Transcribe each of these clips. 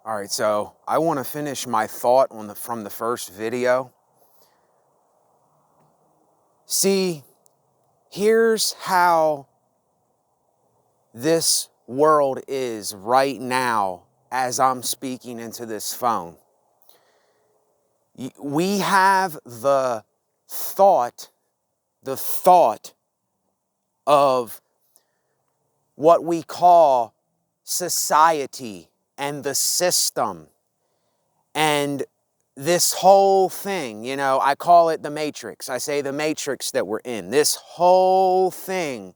All right, so I want to finish my thought from the first video. See, here's how this world is right now as I'm speaking into this phone. We have the thought of what we call society and the system and this whole thing, I call it the matrix. I say the matrix that we're in. This whole thing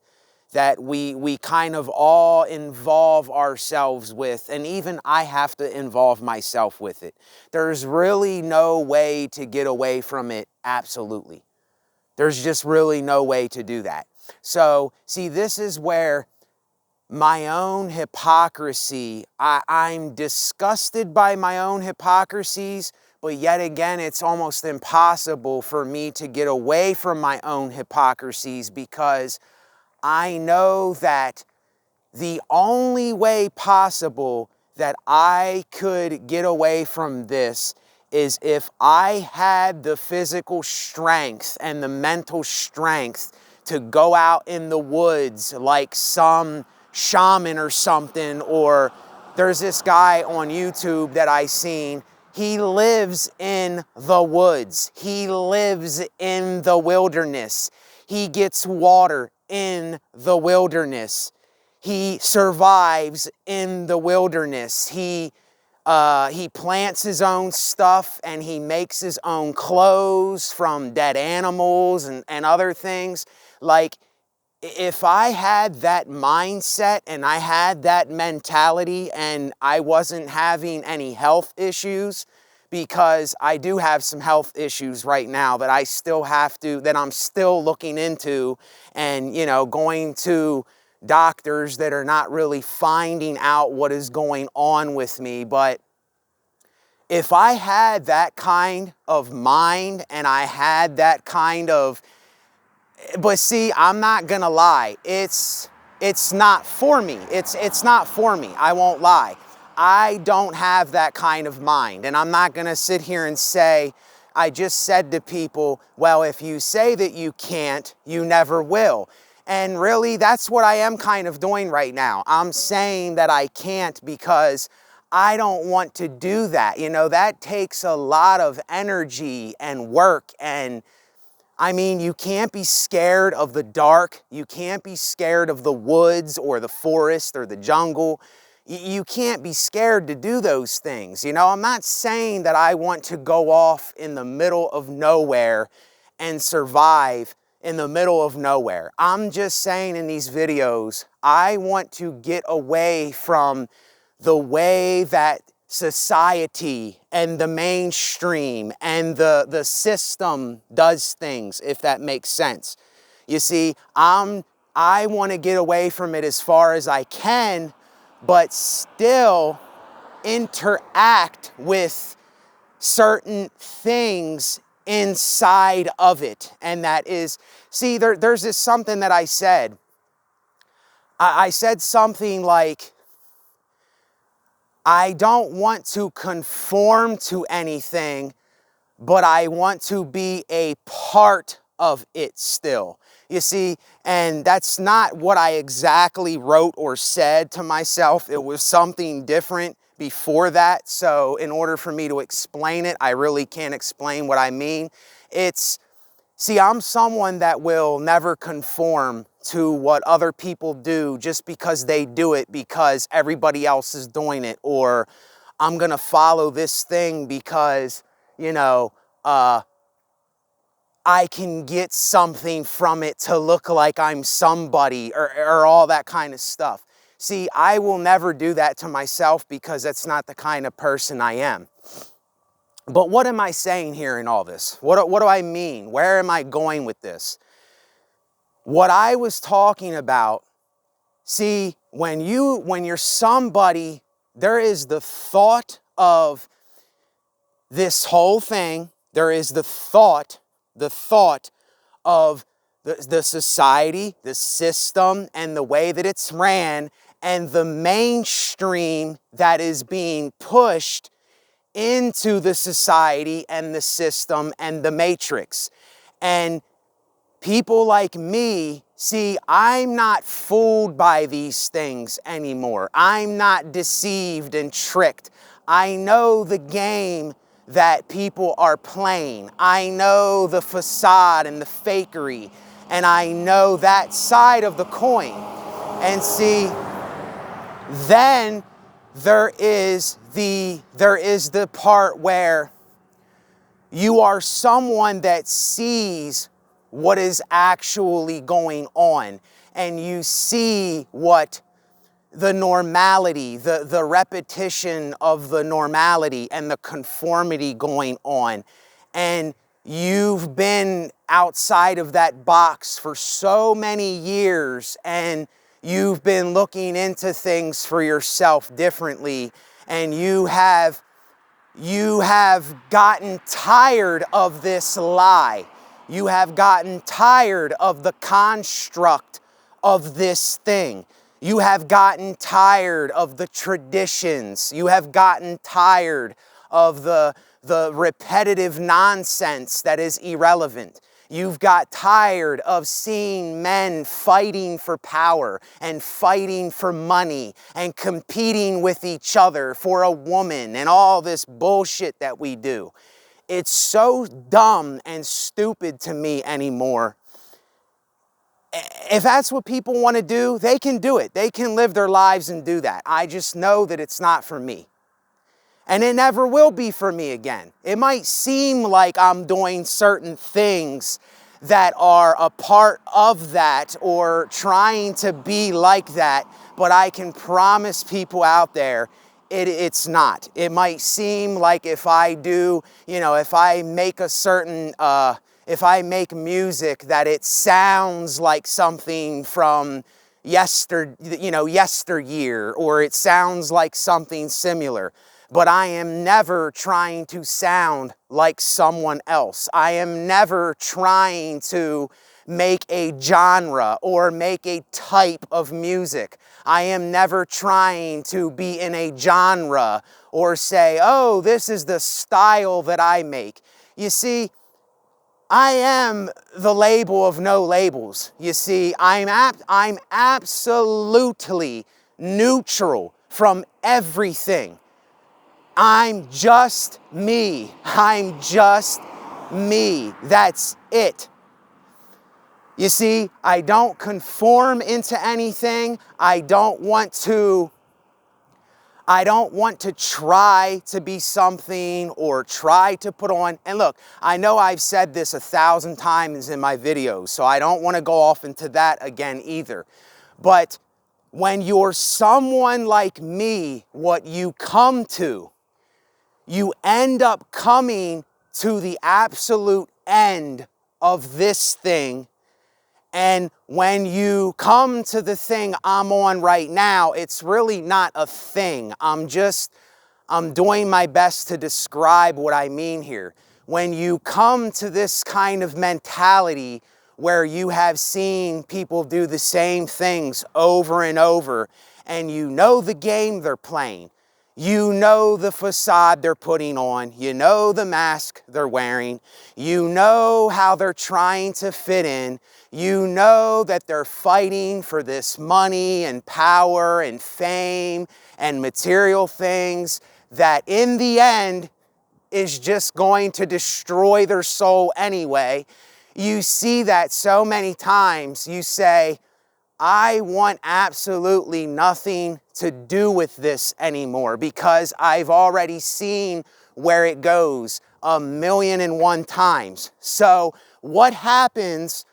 that we kind of all involve ourselves with, and even I have to involve myself with it. There's really no way to get away from it, absolutely. There's just really no way to do that. So, see, this is where my own hypocrisy, I'm disgusted by my own hypocrisies, but yet again, it's almost impossible for me to get away from my own hypocrisies because I know that the only way possible that I could get away from this is if I had the physical strength and the mental strength to go out in the woods like some shaman or something. Or there's this guy on YouTube that I seen. He lives in the woods. He lives in the wilderness. He gets water in the wilderness. He survives in the wilderness. He plants his own stuff and he makes his own clothes from dead animals and other things. Like, if I had that mindset and I had that mentality and I wasn't having any health issues, because I do have some health issues right now that I'm still looking into and, going to doctors that are not really finding out what is going on with me. But if I had that kind of mind and I had that kind of, but see, I'm not gonna lie, it's not for me. It's not for me, I won't lie. I don't have that kind of mind, and I'm not gonna sit here and say, I just said to people, well, if you say that you can't, you never will. And really, that's what I am kind of doing right now. I'm saying that I can't because I don't want to do that. That takes a lot of energy and work. And I mean, you can't be scared of the dark. You can't be scared of the woods or the forest or the jungle. You can't be scared to do those things. I'm not saying that I want to go off in the middle of nowhere and survive in the middle of nowhere. I'm just saying in these videos, I want to get away from the way that society and the mainstream and the system does things, if that makes sense. You see, I want to get away from it as far as I can, but still interact with certain things inside of it. And that is, see, there's this something that I said. I said something like, I don't want to conform to anything, but I want to be a part of it still. You see, and that's not what I exactly wrote or said to myself. It was something different before that. So in order for me to explain it, I really can't explain what I mean. See, I'm someone that will never conform to what other people do just because they do it because everybody else is doing it, or I'm gonna follow this thing because, I can get something from it to look like I'm somebody or all that kind of stuff. See, I will never do that to myself because that's not the kind of person I am. But what am I saying here in all this? What do I mean? Where am I going with this? What I was talking about, see, when you're somebody, there is the thought of this whole thing. There is the thought of the society, the system, and the way that it's ran. and the mainstream that is being pushed into the society and the system and the matrix. And people like me, see, I'm not fooled by these things anymore. I'm not deceived and tricked. I know the game that people are playing. I know the facade and the fakery, and I know that side of the coin. And see, then there is the part where you are someone that sees what is actually going on, and you see what the normality, the repetition of the normality and the conformity going on. And you've been outside of that box for so many years, and you've been looking into things for yourself differently, and you have gotten tired of this lie. You have gotten tired of the construct of this thing. You have gotten tired of the traditions. You have gotten tired of the repetitive nonsense that is irrelevant. You've got tired of seeing men fighting for power and fighting for money and competing with each other for a woman and all this bullshit that we do. It's so dumb and stupid to me anymore. If that's what people want to do, they can do it. They can live their lives and do that. I just know that it's not for me. And it never will be for me again. It might seem like I'm doing certain things that are a part of that or trying to be like that, but I can promise people out there, it's not. It might seem like if I do, if I make a certain, if I make music that it sounds like something from yesteryear, or it sounds like something similar. But I am never trying to sound like someone else. I am never trying to make a genre or make a type of music. I am never trying to be in a genre or say, oh, this is the style that I make. You see, I am the label of no labels. You see, I'm absolutely neutral from everything. I'm just me. I'm just me. That's it. You see, I don't conform into anything. I don't want to try to be something or try to put on. And look, I know I've said this 1,000 times in my videos, so I don't want to go off into that again either. But when you're someone like me, what you come to, you end up coming to the absolute end of this thing. And when you come to the thing I'm on right now, it's really not a thing. I'm doing my best to describe what I mean here. When you come to this kind of mentality where you have seen people do the same things over and over, and you know the game they're playing, you know the facade they're putting on, you know the mask they're wearing, you know how they're trying to fit in, you know that they're fighting for this money and power and fame and material things that in the end is just going to destroy their soul anyway. You see that so many times. You say, I want absolutely nothing to do with this anymore because I've already seen where it goes 1,000,001 times. So what happens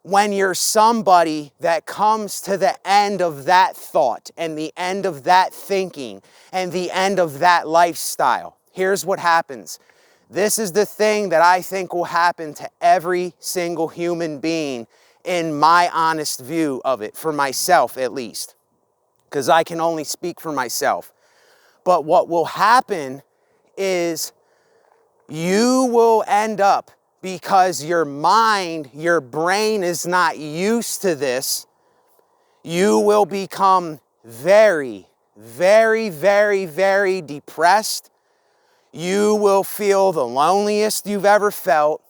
when you're somebody that comes to the end of that thought and the end of that thinking and the end of that lifestyle? Here's what happens. This is the thing that I think will happen to every single human being in my honest view of it, for myself at least, because I can only speak for myself. But what will happen is you will end up, because your mind, your brain is not used to this, you will become very, very, very, very depressed. You will feel the loneliest you've ever felt.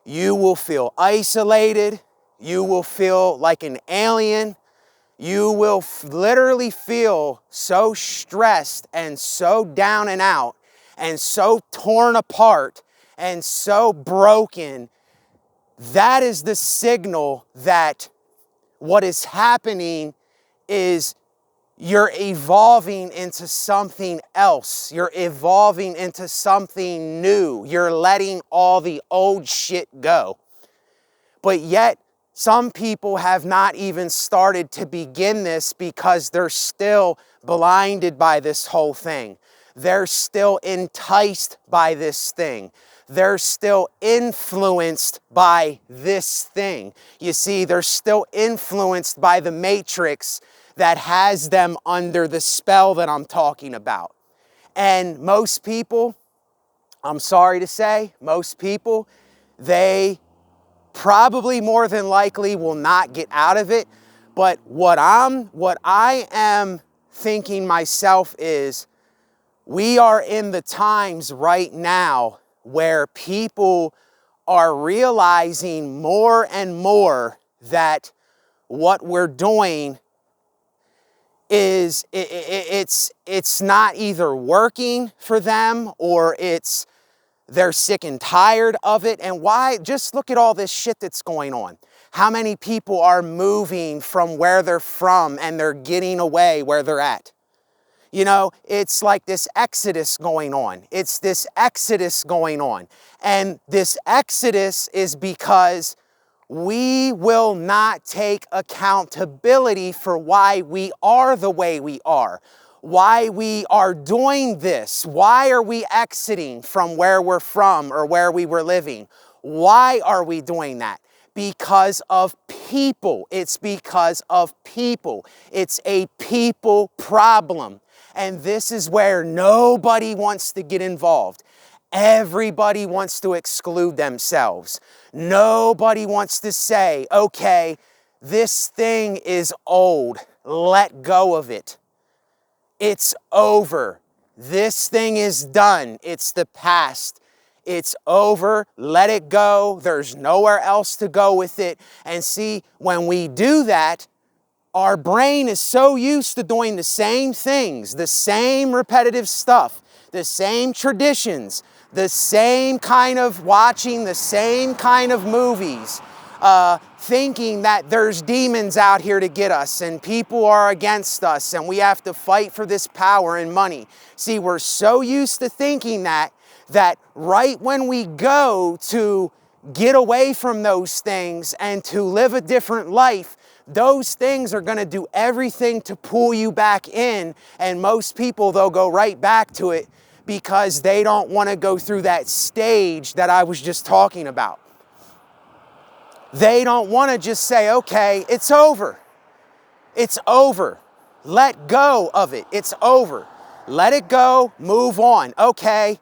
You will feel isolated. You will feel like an alien. You will literally feel so stressed and so down and out and so torn apart and so broken. That is the signal that what is happening is you're evolving into something else. You're evolving into something new. You're letting all the old shit go. But yet, some people have not even started to begin this because they're still blinded by this whole thing. They're still enticed by this thing. They're still influenced by this thing. You see, they're still influenced by the matrix that has them under the spell that I'm talking about. And most people, I'm sorry to say, most people, they probably more than likely will not get out of it. But what I am thinking myself is, we are in the times right now where people are realizing more and more that what we're doing is it's not either working for them or they're sick and tired of it. And why? Just look at all this shit that's going on. How many people are moving from where they're from and they're getting away where they're at? You know, it's like this exodus going on. It's this exodus going on. And this exodus is because we will not take accountability for why we are the way we are, why we are doing this. Why are we exiting from where we're from or where we were living? Why are we doing that? Because of people. It's because of people. It's a people problem. And this is where nobody wants to get involved. Everybody wants to exclude themselves. Nobody wants to say, okay, this thing is old. Let go of it. It's over. This thing is done. It's the past. It's over. Let it go. There's nowhere else to go with it. And see, when we do that, our brain is so used to doing the same things, the same repetitive stuff, the same traditions, the same kind of watching, the same kind of movies, thinking that there's demons out here to get us and people are against us and we have to fight for this power and money. See, we're so used to thinking that right when we go to get away from those things and to live a different life, those things are going to do everything to pull you back in. And most people, they'll go right back to it because they don't want to go through that stage that I was just talking about. They don't want to just say, okay, it's over. It's over. Let go of it. It's over. Let it go. Move on. Okay,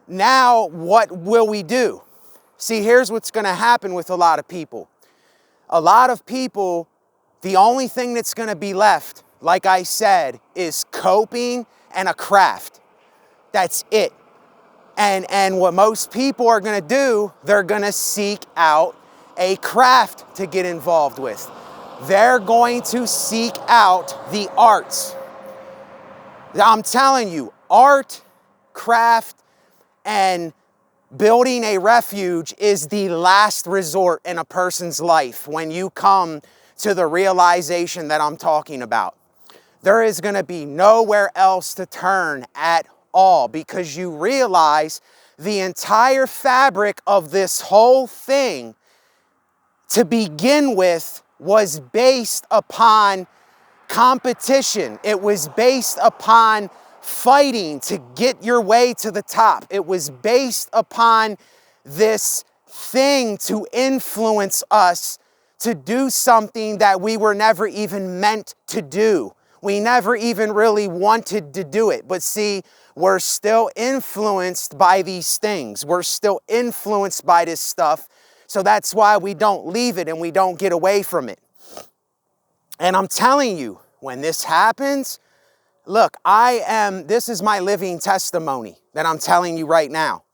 now what will we do? See, here's what's going to happen with a lot of people. A lot of people, the only thing that's going to be left, like I said, is coping and a craft. That's it. And what most people are going to do, they're going to seek out a craft to get involved with. They're going to seek out the arts. I'm telling you, art, craft, and building a refuge is the last resort in a person's life when you come to the realization that I'm talking about. There is going to be nowhere else to turn at all because you realize the entire fabric of this whole thing to begin with was based upon competition. It was based upon fighting to get your way to the top. It was based upon this thing to influence us to do something that we were never even meant to do. We never even really wanted to do it. But see, we're still influenced by these things. We're still influenced by this stuff. So that's why we don't leave it and we don't get away from it. And I'm telling you, when this happens, look, this is my living testimony that I'm telling you right now.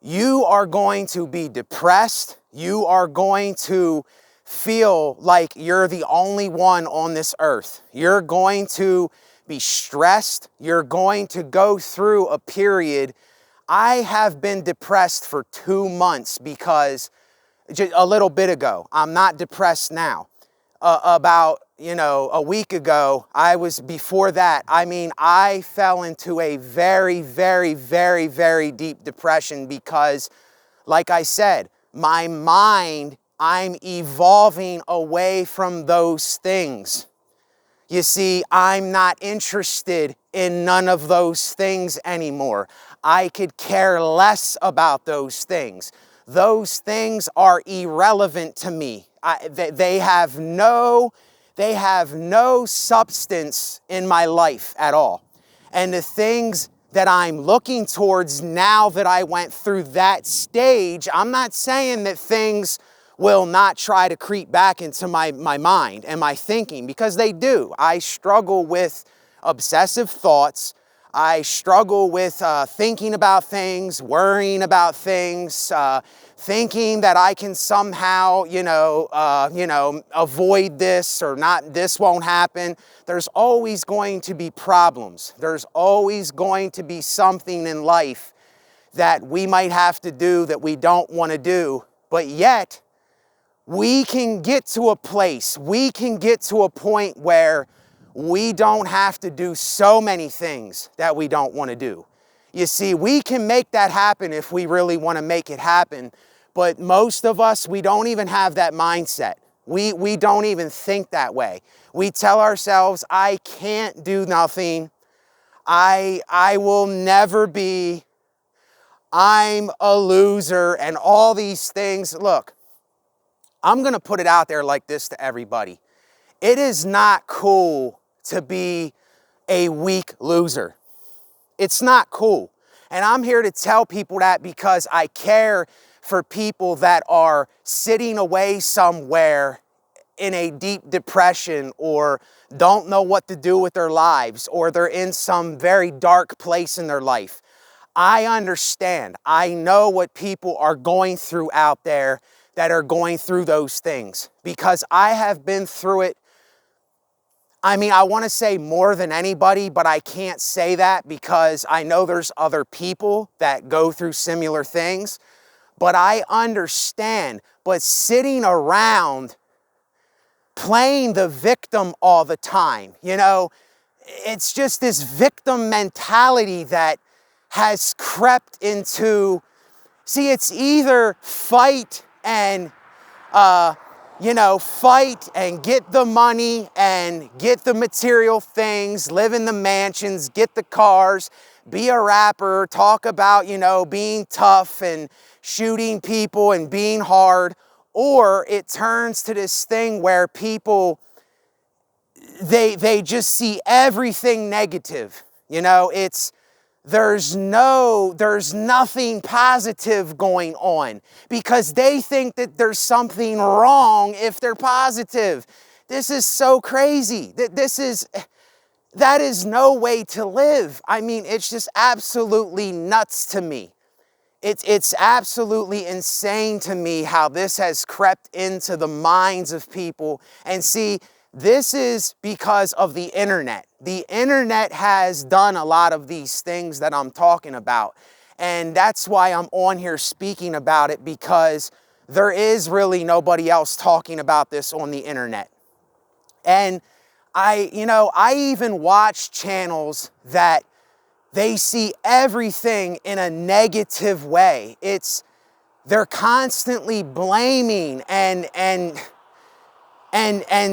You are going to be depressed. You are going to feel like you're the only one on this earth. You're going to be stressed. You're going to go through a period. I have been depressed for 2 months because just a little bit ago, I'm not depressed now. About, a week ago, before that, I fell into a very, very, very, very deep depression because, like I said, my mind, I'm evolving away from those things. You see, I'm not interested in none of those things anymore. I could care less about those things. Those things are irrelevant to me. They have no substance in my life at all. And the things that I'm looking towards now that I went through that stage, I'm not saying that things will not try to creep back into my mind and my thinking, because they do. I struggle with obsessive thoughts. I struggle with thinking about things, worrying about things, thinking that I can somehow, avoid this or not, this won't happen. There's always going to be problems. There's always going to be something in life that we might have to do that we don't want to do, but yet we can get to a place, we can get to a point where we don't have to do so many things that we don't want to do. You see, we can make that happen if we really want to make it happen, but most of us, we don't even have that mindset. We don't even think that way. We tell ourselves, I can't do nothing. I will never be. I'm a loser and all these things. Look, I'm going to put it out there like this to everybody. It is not cool to be a weak loser. It's not cool. And I'm here to tell people that because I care for people that are sitting away somewhere in a deep depression or don't know what to do with their lives, or they're in some very dark place in their life. I understand. I know what people are going through out there that are going through those things, because I have been through it. I want to say more than anybody, but I can't say that because I know there's other people that go through similar things. But I understand. But sitting around playing the victim all the time, it's just this victim mentality that has crept into, see, it's either fight and fight and get the money and get the material things, live in the mansions, get the cars, be a rapper, talk about, being tough and shooting people and being hard. Or it turns to this thing where people, they just see everything negative. There's nothing positive going on because they think that there's something wrong if they're positive. This is so crazy. That is no way to live. It's just absolutely nuts to me. It's absolutely insane to me how this has crept into the minds of people. And see, this is because of the internet. The internet has done a lot of these things that I'm talking about. And that's why I'm on here speaking about it, because there is really nobody else talking about this on the internet. And I even watch channels that they see everything in a negative way. They're constantly blaming and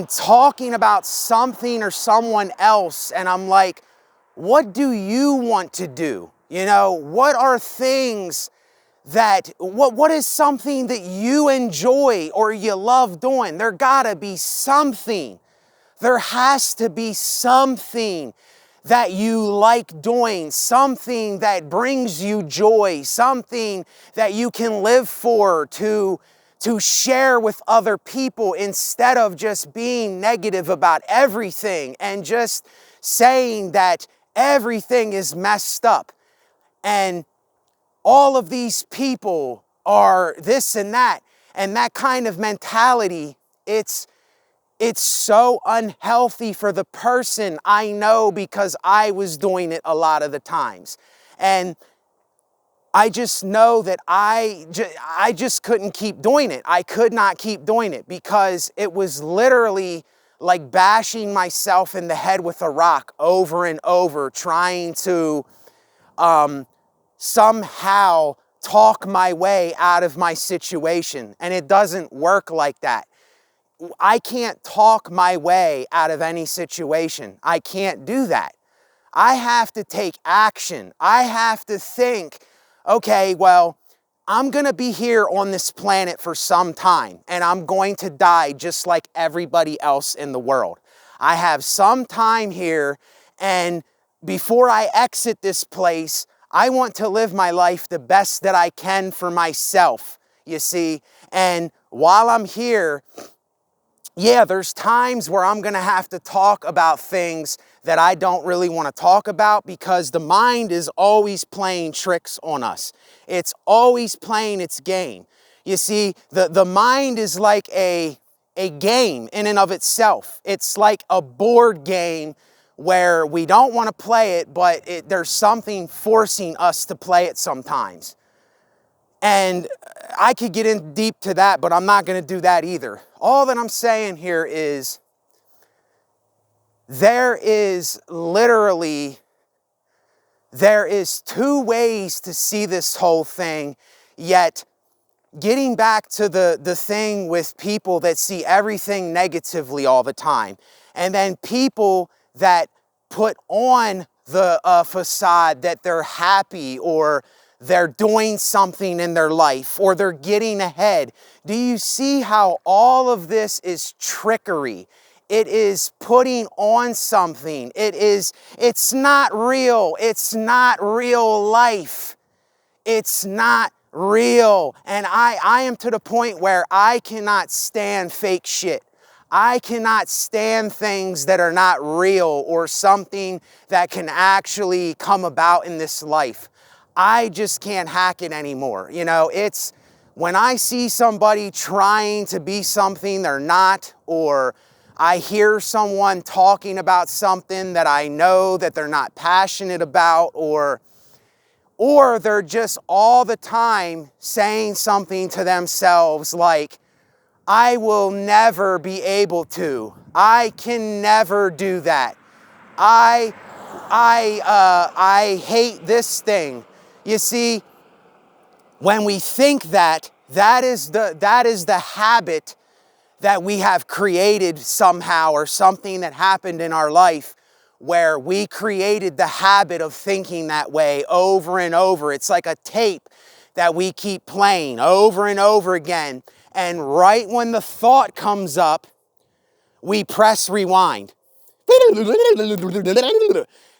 talking about something or someone else. And I'm like, what do you want to do? What are things what is something that you enjoy or you love doing? There gotta be something. There has to be something that you like doing, something that brings you joy, something that you can live for, to to share with other people instead of just being negative about everything and just saying that everything is messed up and all of these people are this and that kind of mentality. It's so unhealthy for the person. I know, because I was doing it a lot of the times. And I just know that I just couldn't keep doing it. I could not keep doing it because it was literally like bashing myself in the head with a rock over and over, trying to somehow talk my way out of my situation. And it doesn't work like that. I can't talk my way out of any situation. I can't do that. I have to take action. I have to think, okay, well, I'm going to be here on this planet for some time, and I'm going to die just like everybody else in the world. I have some time here, and before I exit this place, I want to live my life the best that I can for myself, you see. And while I'm here, yeah, there's times where I'm going to have to talk about things that I don't really want to talk about, because the mind is always playing tricks on us. It's always playing its game. You see, the mind is like a game in and of itself. It's like a board game where we don't want to play it, but there's something forcing us to play it sometimes. And I could get in deep to that, but I'm not going to do that either. All that I'm saying here is there is two ways to see this whole thing, yet getting back to the thing with people that see everything negatively all the time, and then people that put on the facade that they're happy or they're doing something in their life or they're getting ahead. Do you see how all of this is trickery? It is putting on something. It's not real. It's not real life. It's not real. And I am to the point where I cannot stand fake shit. I cannot stand things that are not real or something that can actually come about in this life. I just can't hack it anymore. You know, it's when I see somebody trying to be something they're not, or I hear someone talking about something that I know that they're not passionate about, or they're just all the time saying something to themselves like, I will never be able to. I can never do that. I hate this thing. You see, when we think that, that is the habit that we have created somehow, or something that happened in our life where we created the habit of thinking that way over and over. It's like a tape that we keep playing over and over again. And right when the thought comes up, we press rewind.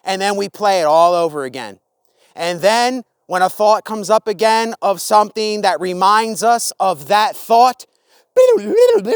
And then we play it all over again. And then when a thought comes up again of something that reminds us of that thought,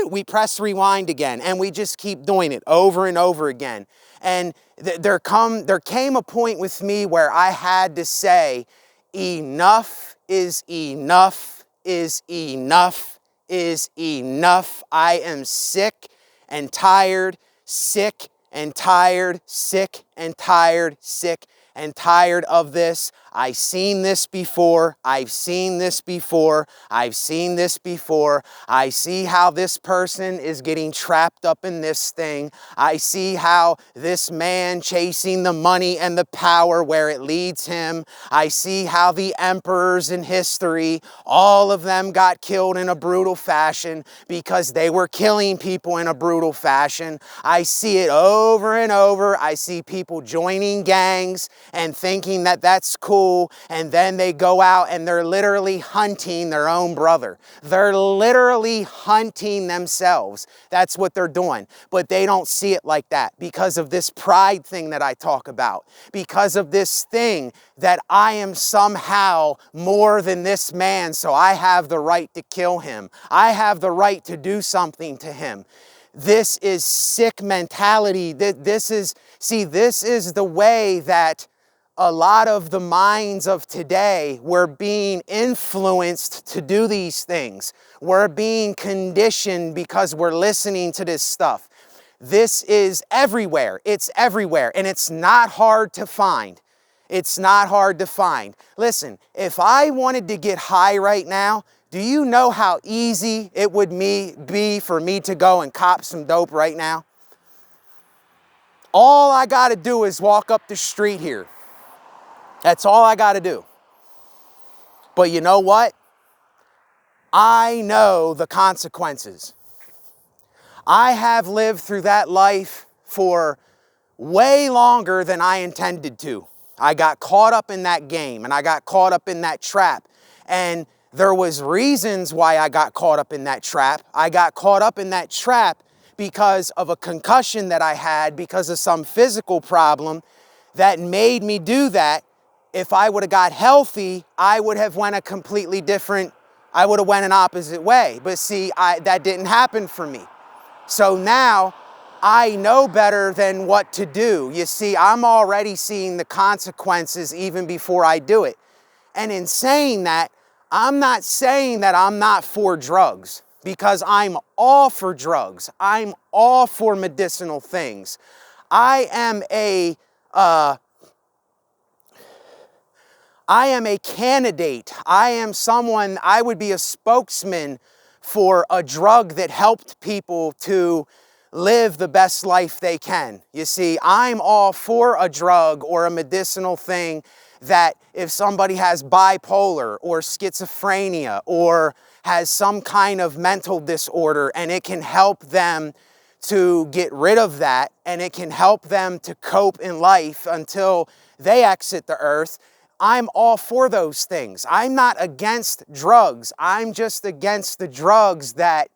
we press rewind again, and we just keep doing it over and over again. And there came a point with me where I had to say, enough is enough is enough is enough. I am sick and tired, sick and tired, sick and tired, sick and tired of this. I've seen this before. I've seen this before. I've seen this before. I see how this person is getting trapped up in this thing. I see how this man chasing the money and the power where it leads him. I see how the emperors in history, all of them got killed in a brutal fashion because they were killing people in a brutal fashion. I see it over and over. I see people joining gangs and thinking that that's cool, and then they go out and they're literally hunting their own brother. They're literally hunting themselves. That's what they're doing. But they don't see it like that because of this pride thing that I talk about, because of this thing that I am somehow more than this man, so I have the right to kill him. I have the right to do something to him. This is sick mentality. This is the way that a lot of the minds of today, we're being influenced to do these things. We're being conditioned because we're listening to this stuff. This is everywhere. It's everywhere, and it's not hard to find. It's not hard to find. Listen, if I wanted to get high right now, do you know how easy it would be for me to go and cop some dope right now? All I got to do is walk up the street here. That's all I got to do. But you know what? I know the consequences. I have lived through that life for way longer than I intended to. I got caught up in that game, and I got caught up in that trap. And there was reasons why I got caught up in that trap. I got caught up in that trap because of a concussion that I had, because of some physical problem that made me do that. If I would have got healthy, I would have went I would have went an opposite way. But see, that didn't happen for me. So now I know better than what to do. You see, I'm already seeing the consequences even before I do it. And in saying that, I'm not saying that I'm not for drugs, because I'm all for drugs. I'm all for medicinal things. I am a candidate. I would be a spokesman for a drug that helped people to live the best life they can. You see, I'm all for a drug or a medicinal thing that if somebody has bipolar or schizophrenia or has some kind of mental disorder, and it can help them to get rid of that, and it can help them to cope in life until they exit the earth, I'm all for those things. I'm not against drugs. I'm just against the drugs that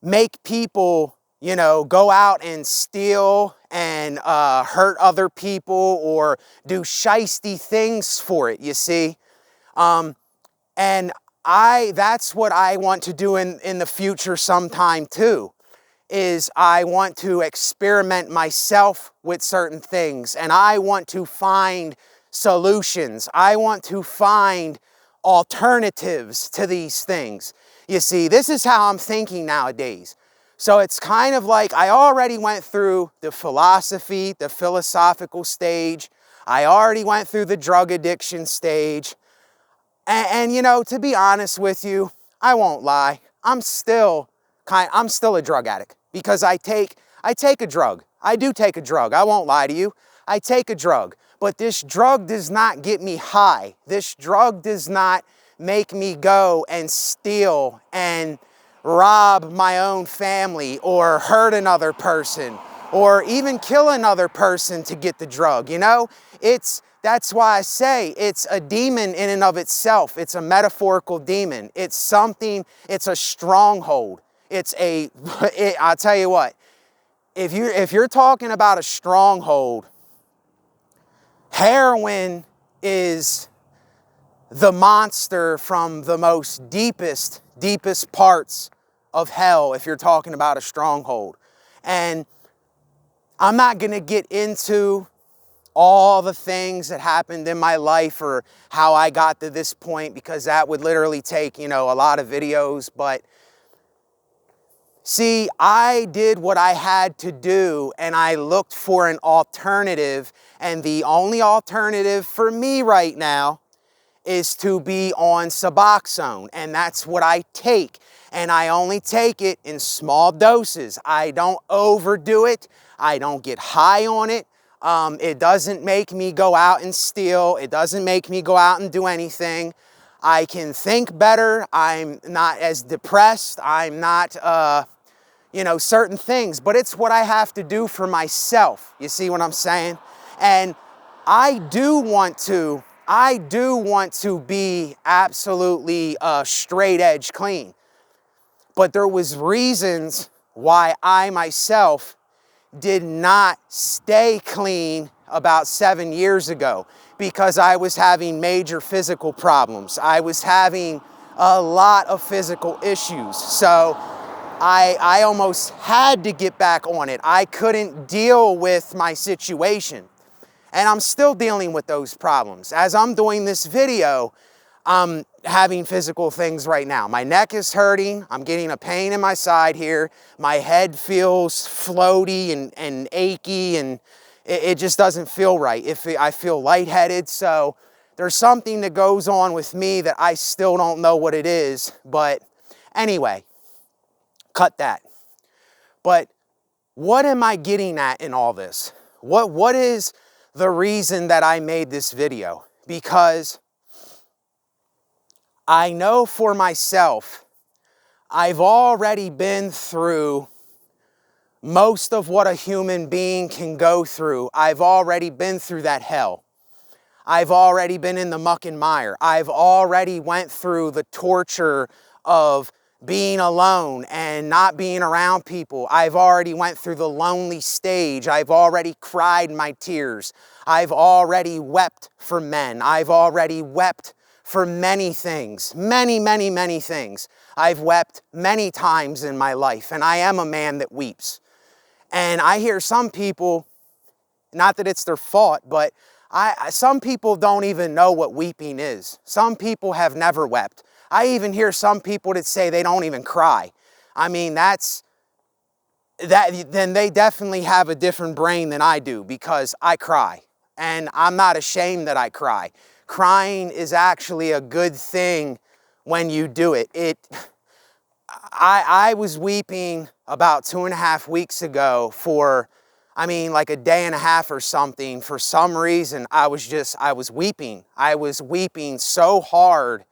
make people, go out and steal and hurt other people or do shiesty things for it, you see. And that's what I want to do in the future sometime too, is I want to experiment myself with certain things, and I want to find solutions. I want to find alternatives to these things. You see, this is how I'm thinking nowadays. So it's kind of like I already went through the philosophical stage. I already went through the drug addiction stage. And to be honest with you, I won't lie. I'm still a drug addict because I take a drug. I do take a drug. I won't lie to you. I take a drug. But this drug does not get me high. This drug does not make me go and steal and rob my own family or hurt another person or even kill another person to get the drug. That's why I say it's a demon in and of itself. It's a metaphorical demon. It's a stronghold. I'll tell you what, if you're talking about a stronghold, heroin is the monster from the most deepest parts of hell, if you're talking about a stronghold. And I'm not going to get into all the things that happened in my life or how I got to this point, because that would literally take, a lot of videos. But see, I did what I had to do, and I looked for an alternative. And the only alternative for me right now is to be on Suboxone. And that's what I take. And I only take it in small doses. I don't overdo it. I don't get high on it. It doesn't make me go out and steal. It doesn't make me go out and do anything. I can think better. I'm not as depressed. I'm not, certain things. But it's what I have to do for myself. You see what I'm saying? And I do want to be absolutely straight edge clean. But there was reasons why I myself did not stay clean about 7 years ago, because I was having major physical problems. I was having a lot of physical issues. So I almost had to get back on it. I couldn't deal with my situation. And I'm still dealing with those problems. As I'm doing this video, I'm having physical things right now. My neck is hurting. I'm getting a pain in my side here. My head feels floaty and achy, and it just doesn't feel right. I feel lightheaded. So there's something that goes on with me that I still don't know what it is. But anyway, cut that. But what am I getting at in all this? What is the reason that I made this video? Because I know for myself, I've already been through most of what a human being can go through. I've already been through that hell. I've already been in the muck and mire. I've already went through the torture of being alone and not being around people. I've already went through the lonely stage. I've already cried my tears. I've already wept for men. I've already wept for many things, many things. I've wept many times in my life, and I am a man that weeps. And I hear some people, not that it's their fault, but some people don't even know what weeping is. Some people have never wept. I even hear some people that say they don't even cry. I mean, then they definitely have a different brain than I do, because I cry. And I'm not ashamed that I cry. Crying is actually a good thing when you do it. I was weeping about 2.5 weeks ago for, like a day and a half or something. For some reason, I was weeping. I was weeping so hard.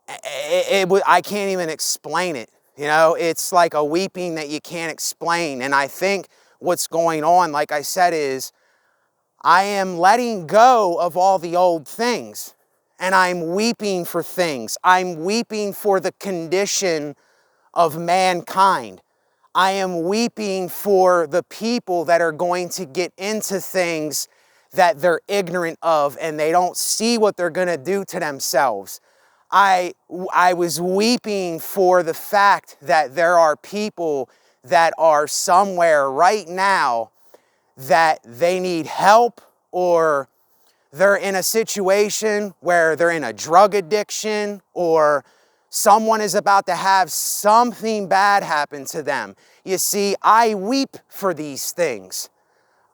I can't even explain it. You know, it's like a weeping that you can't explain. And I think what's going on, like I said, is I am letting go of all the old things. And I'm weeping for things. I'm weeping for the condition of mankind. I am weeping for the people that are going to get into things that they're ignorant of, and they don't see what they're going to do to themselves. I was weeping for the fact that there are people that are somewhere right now that they need help, or they're in a situation where they're in a drug addiction, or someone is about to have something bad happen to them. You see, I weep for these things.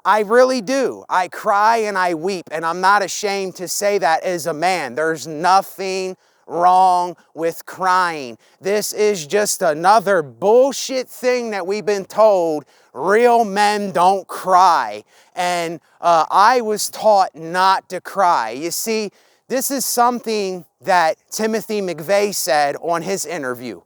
I really do. I cry and I weep, and I'm not ashamed to say that as a man. There's nothing wrong with crying. This is just another bullshit thing that we've been told. Real men don't cry. And I was taught not to cry. You see, this is something that Timothy McVeigh said on his interview.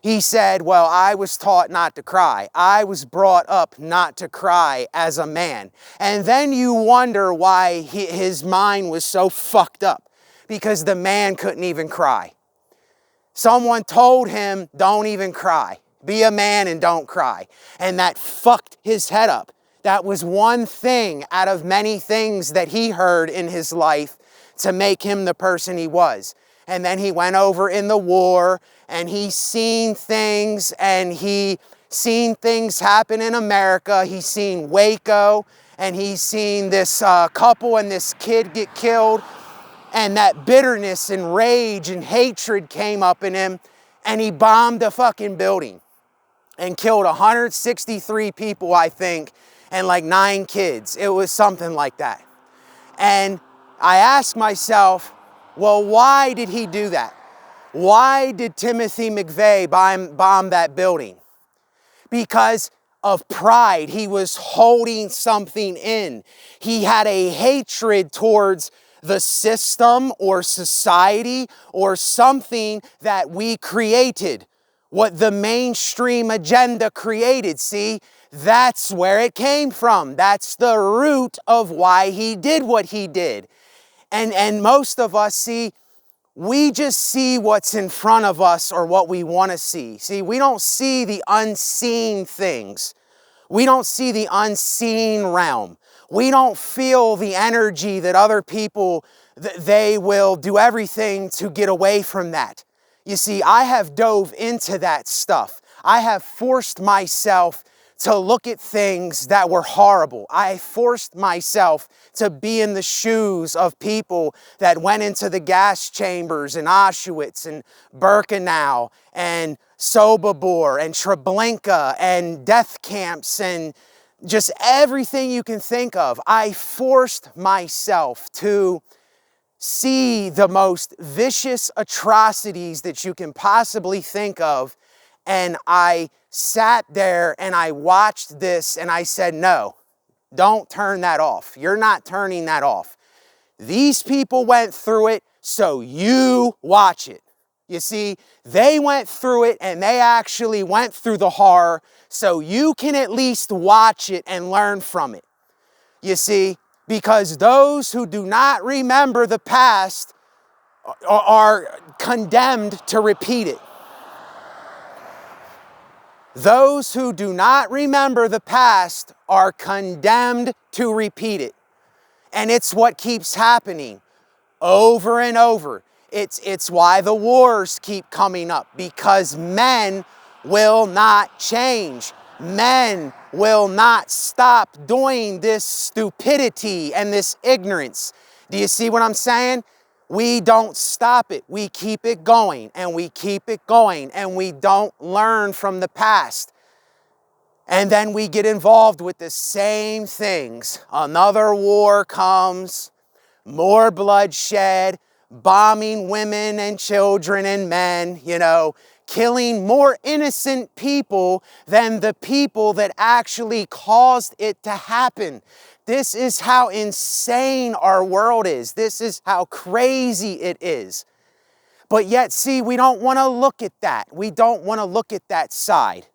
He said, well, I was taught not to cry. I was brought up not to cry as a man. And then you wonder why his mind was so fucked up. Because the man couldn't even cry. Someone told him, don't even cry. Be a man and don't cry. And that fucked his head up. That was one thing out of many things that he heard in his life to make him the person he was. And then he went over in the war, and he seen things, and he seen things happen in America. He seen Waco, and he seen this couple and this kid get killed. And that bitterness and rage and hatred came up in him, and he bombed a fucking building and killed 163 people, I think, and like 9 kids. It was something like that. And I asked myself, well, why did he do that? Why did Timothy McVeigh bomb that building? Because of pride. He was holding something in. He had a hatred towards the system or society or something that we created, what the mainstream agenda created. See, That's where it came from. That's the root of why he did what he did. And most of us, see, we just see what's in front of us or what we want to see. See, we don't see the unseen things. We don't see the unseen realm. We don't feel the energy that other people, they will do everything to get away from that. You see, I have dove into that stuff. I have forced myself to look at things that were horrible. I forced myself to be in the shoes of people that went into the gas chambers in Auschwitz and Birkenau and Sobibor and Treblinka and death camps and just everything you can think of. I forced myself to see the most vicious atrocities that you can possibly think of, and I sat there and I watched this and I said, no, don't turn that off. You're not turning that off. These people went through it, so you watch it. You see, they went through it and they actually went through the horror, so you can at least watch it and learn from it. You see, because those who do not remember the past are condemned to repeat it. Those who do not remember the past are condemned to repeat it. And it's what keeps happening over and over. It's why the wars keep coming up, because men will not change. Men will not stop doing this stupidity and this ignorance. Do you see what I'm saying? We don't stop it. We keep it going and we keep it going, and we don't learn from the past. And then we get involved with the same things. Another war comes, more bloodshed, bombing women and children and men, killing more innocent people than the people that actually caused it to happen. This is how insane our world is. This is how crazy it is. But yet, see, we don't want to look at that. We don't want to look at that side.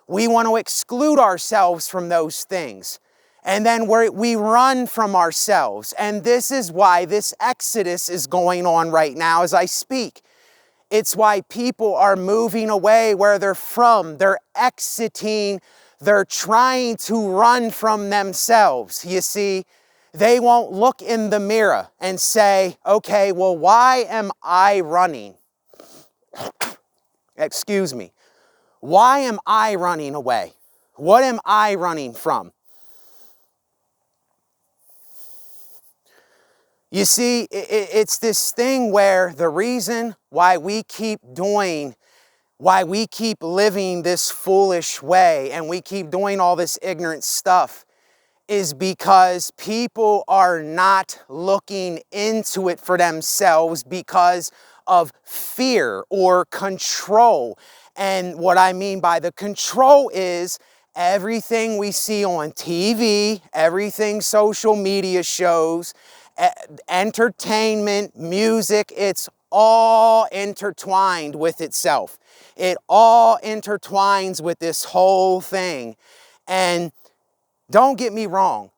We want to exclude ourselves from those things. And then we run from ourselves. And this is why this exodus is going on right now as I speak. It's why people are moving away where they're from. They're exiting. They're trying to run from themselves. You see, they won't look in the mirror and say, okay, well, why am I running? Excuse me. Why am I running away? What am I running from? You see, it's this thing where the reason why we keep living this foolish way and we keep doing all this ignorant stuff is because people are not looking into it for themselves because of fear or control. And what I mean by the control is everything we see on TV, everything social media shows, entertainment, music, it's all intertwined with itself. It all intertwines with this whole thing. And don't get me wrong,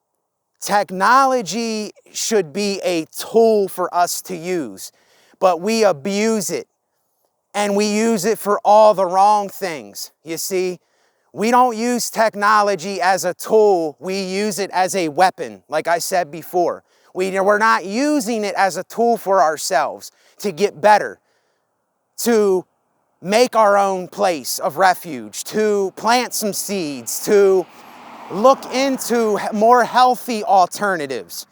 technology should be a tool for us to use, but we abuse it and we use it for all the wrong things. You see, we don't use technology as a tool, we use it as a weapon, like I said before. We're not using it as a tool for ourselves to get better, to make our own place of refuge, to plant some seeds, to look into more healthy alternatives.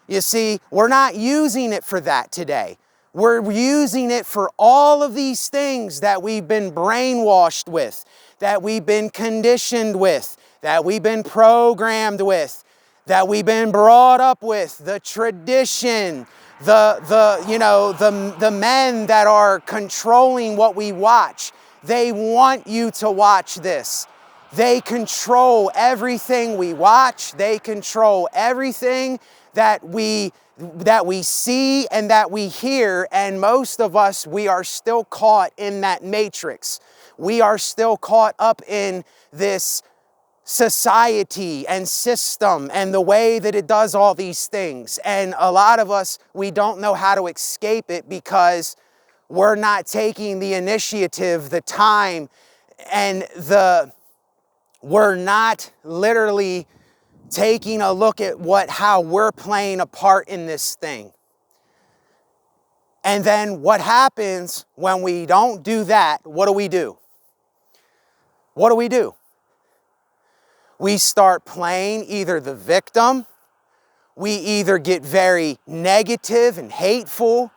You see, we're not using it for that today. We're using it for all of these things that we've been brainwashed with, that we've been conditioned with, that we've been programmed with, that we've been brought up with, the tradition, the men that are controlling what we watch. They want you to watch this. They control everything we watch. They control everything that we see and that we hear. And most of us, we are still caught in that matrix. We are still caught up in this society and system and the way that it does all these things. And a lot of us, we don't know how to escape it because we're not taking the initiative, the time, and we're not literally taking a look at how we're playing a part in this thing. And then what happens when we don't do that? What do we do? What do we do? We start playing either the victim, we either get very negative and hateful,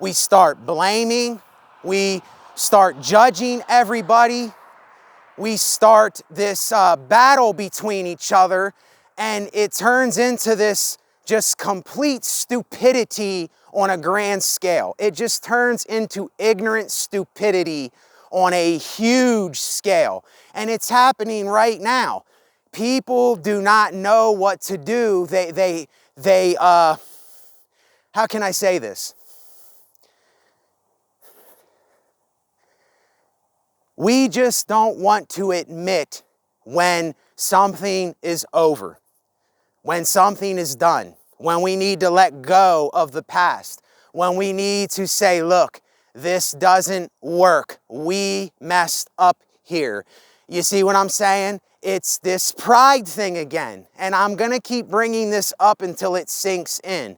we start blaming, we start judging everybody, we start this battle between each other, and it turns into this just complete stupidity on a grand scale. It just turns into ignorant stupidity on a huge scale. And it's happening right now. People do not know what to do. How can I say this? We just don't want to admit when something is over, when something is done, when we need to let go of the past, when we need to say, look, this doesn't work. We messed up here. You see what I'm saying? It's this pride thing again. And I'm going to keep bringing this up until it sinks in.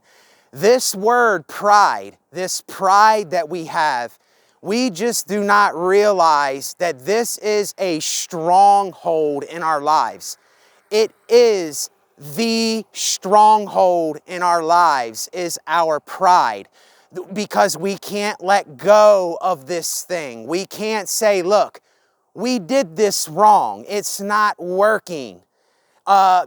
This word pride, this pride that we have, we just do not realize that this is a stronghold in our lives. It is the stronghold in our lives, is our pride. Because we can't let go of this thing. We can't say, look, we did this wrong. It's not working.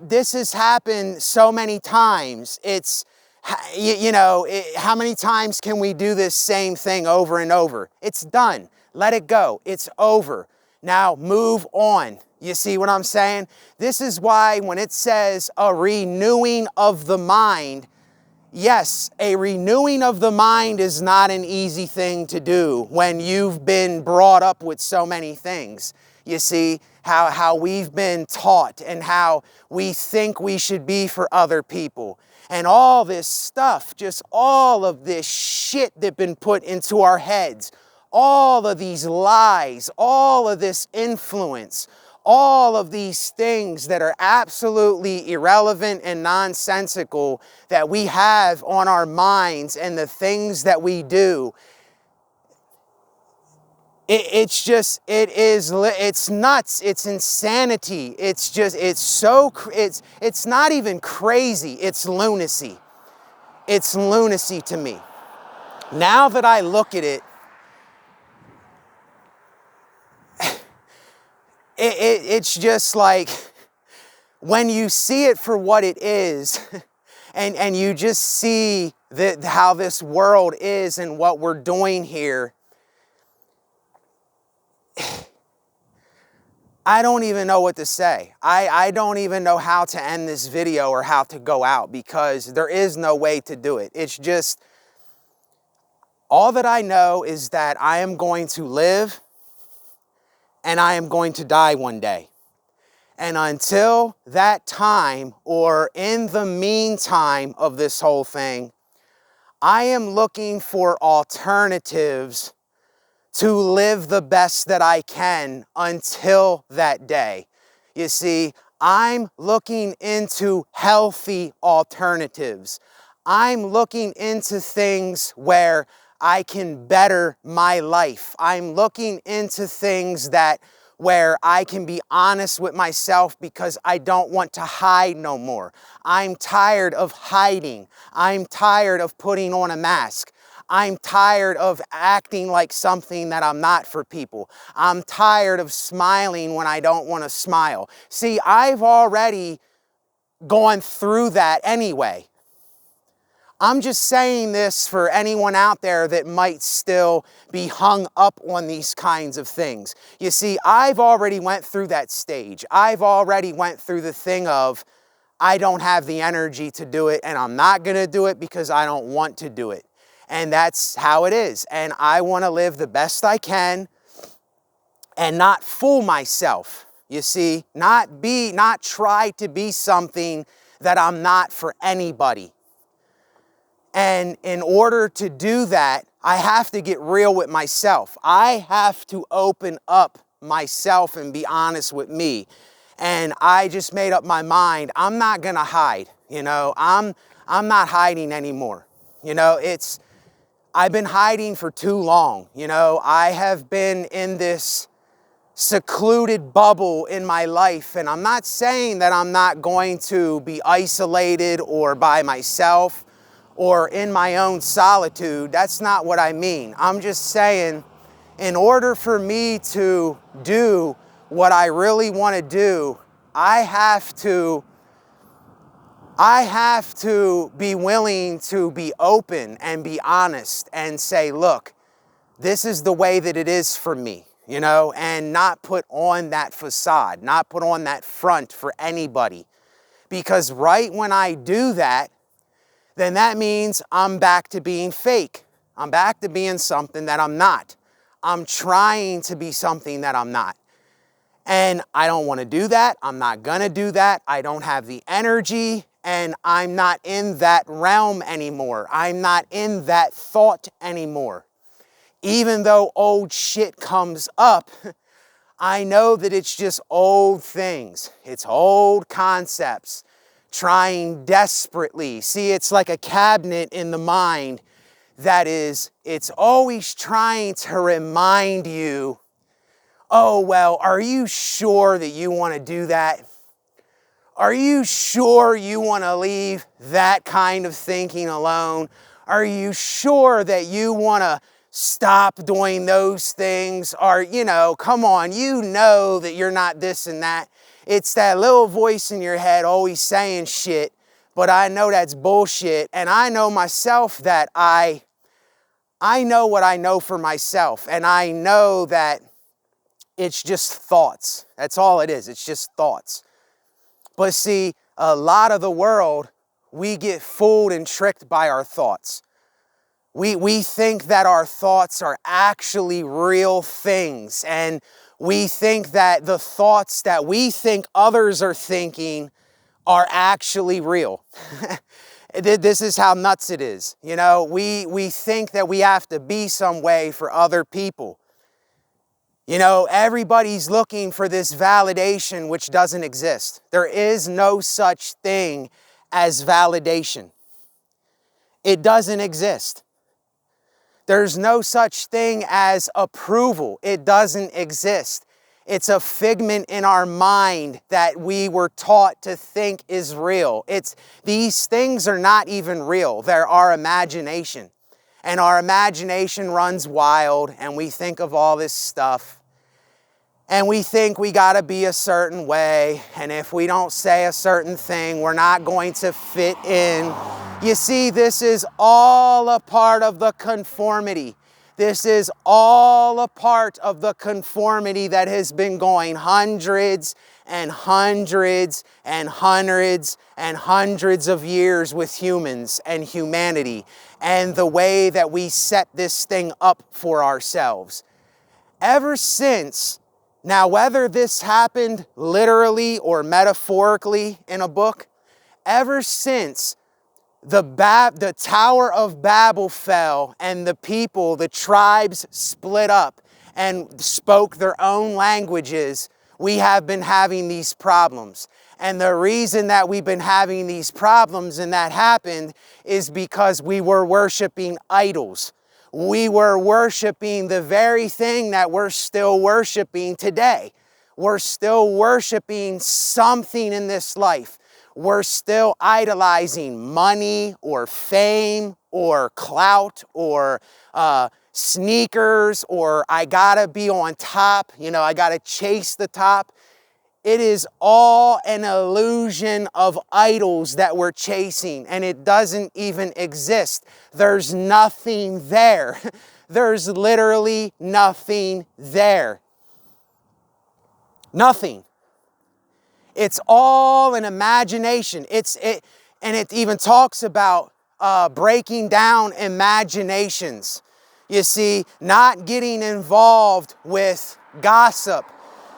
This has happened so many times. It's, how many times can we do this same thing over and over? It's done. Let it go. It's over. Now move on. You see what I'm saying? This is why when it says a renewing of the mind, yes, a renewing of the mind is not an easy thing to do when you've been brought up with so many things. You see, how we've been taught and how we think we should be for other people. And all this stuff, just all of this shit that's been put into our heads, all of these lies, all of this influence, all of these things that are absolutely irrelevant and nonsensical that we have on our minds and the things that we do. It's nuts. It's insanity. It's not even crazy. It's lunacy. It's lunacy to me. Now that I look at it, it's just like when you see it for what it is and you just see how this world is and what we're doing here, I don't even know what to say. I don't even know how to end this video or how to go out because there is no way to do it. It's just, all that I know is that I am going to live and I am going to die one day. And until that time, or in the meantime of this whole thing, I am looking for alternatives to live the best that I can until that day. You see, I'm looking into healthy alternatives. I'm looking into things where I can better my life. I'm looking into things where I can be honest with myself because I don't want to hide no more. I'm tired of hiding. I'm tired of putting on a mask. I'm tired of acting like something that I'm not for people. I'm tired of smiling when I don't want to smile. See, I've already gone through that anyway. I'm just saying this for anyone out there that might still be hung up on these kinds of things. You see, I've already went through that stage. I've already went through the thing of, I don't have the energy to do it, and I'm not going to do it because I don't want to do it. And that's how it is. And I want to live the best I can and not fool myself. You see, not try to be something that I'm not for anybody. And in order to do that, I have to get real with myself. I have to open up myself and be honest with me. And I just made up my mind, I'm not gonna hide, you know, I'm not hiding anymore. You know, I've been hiding for too long, you know, I have been in this secluded bubble in my life, and I'm not saying that I'm not going to be isolated or by myself or in my own solitude. That's not what I mean. I'm just saying, in order for me to do what I really want to do, I have to be willing to be open and be honest and say, look, this is the way that it is for me, you know, and not put on that facade, not put on that front for anybody. Because right when I do that, then that means I'm back to being fake. I'm back to being something that I'm not. I'm trying to be something that I'm not. And I don't want to do that. I'm not going to do that. I don't have the energy, and I'm not in that realm anymore. I'm not in that thought anymore. Even though old shit comes up, I know that it's just old things. It's old concepts trying desperately. See, it's like a cabinet in the mind that it's always trying to remind you, oh, well, are you sure that you want to do that? Are you sure you want to leave that kind of thinking alone? Are you sure that you want to stop doing those things? Or, you know, come on, you know that you're not this and that. It's that little voice in your head always saying shit, but I know that's bullshit. And I know myself that I know what I know for myself. And I know that it's just thoughts. That's all it is. It's just thoughts. But see, a lot of the world, we get fooled and tricked by our thoughts. We think that our thoughts are actually real things, and we think that the thoughts that we think others are thinking are actually real. This is how nuts it is. You know, we think that we have to be some way for other people. You know, everybody's looking for this validation which doesn't exist. There is no such thing as validation. It doesn't exist. There's no such thing as approval. It doesn't exist. It's a figment in our mind that we were taught to think is real. These things are not even real. They're our imagination. And our imagination runs wild, and we think of all this stuff. And we think we gotta be a certain way, and if we don't say a certain thing, we're not going to fit in. You see, this is all a part of the conformity. This is all a part of the conformity that has been going hundreds and hundreds and hundreds and hundreds of years with humans and humanity, and the way that we set this thing up for ourselves. Ever since, now whether this happened literally or metaphorically in a book, ever since the Tower of Babel fell and the tribes split up and spoke their own languages, we have been having these problems. And the reason that we've been having these problems and that happened is because we were worshiping idols. We were worshiping the very thing that we're still worshiping today. We're still worshiping something in this life. We're still idolizing money or fame or clout or sneakers, or I gotta be on top, you know, I gotta chase the top. It is all an illusion of idols that we're chasing, and it doesn't even exist. There's nothing there. There's literally nothing there. Nothing. It's all an imagination. And it even talks about breaking down imaginations. You see, not getting involved with gossip,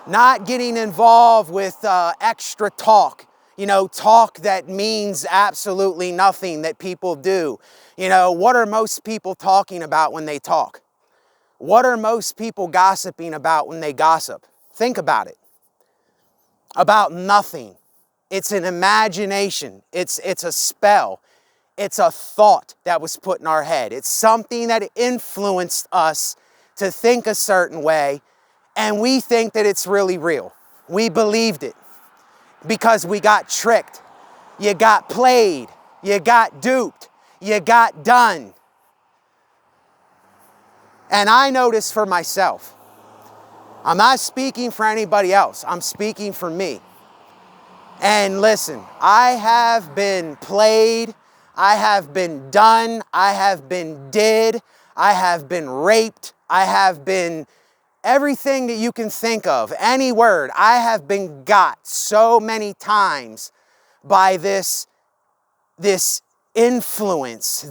Not getting involved with extra talk, talk that means absolutely nothing that people do. What are most people talking about when they talk? What are most people gossiping about when they gossip? Think about it. About nothing. It's an imagination. It's a spell. It's a thought that was put in our head. It's something that influenced us to think a certain way, and we think that it's really real. We believed it because we got tricked. You got played. You got duped. You got done. And I noticed for myself. I'm not speaking for anybody else. I'm speaking for me. And listen, I have been played. I have been done. I have been did. I have been raped. I have been everything that you can think of, any word. I have been got so many times by this influence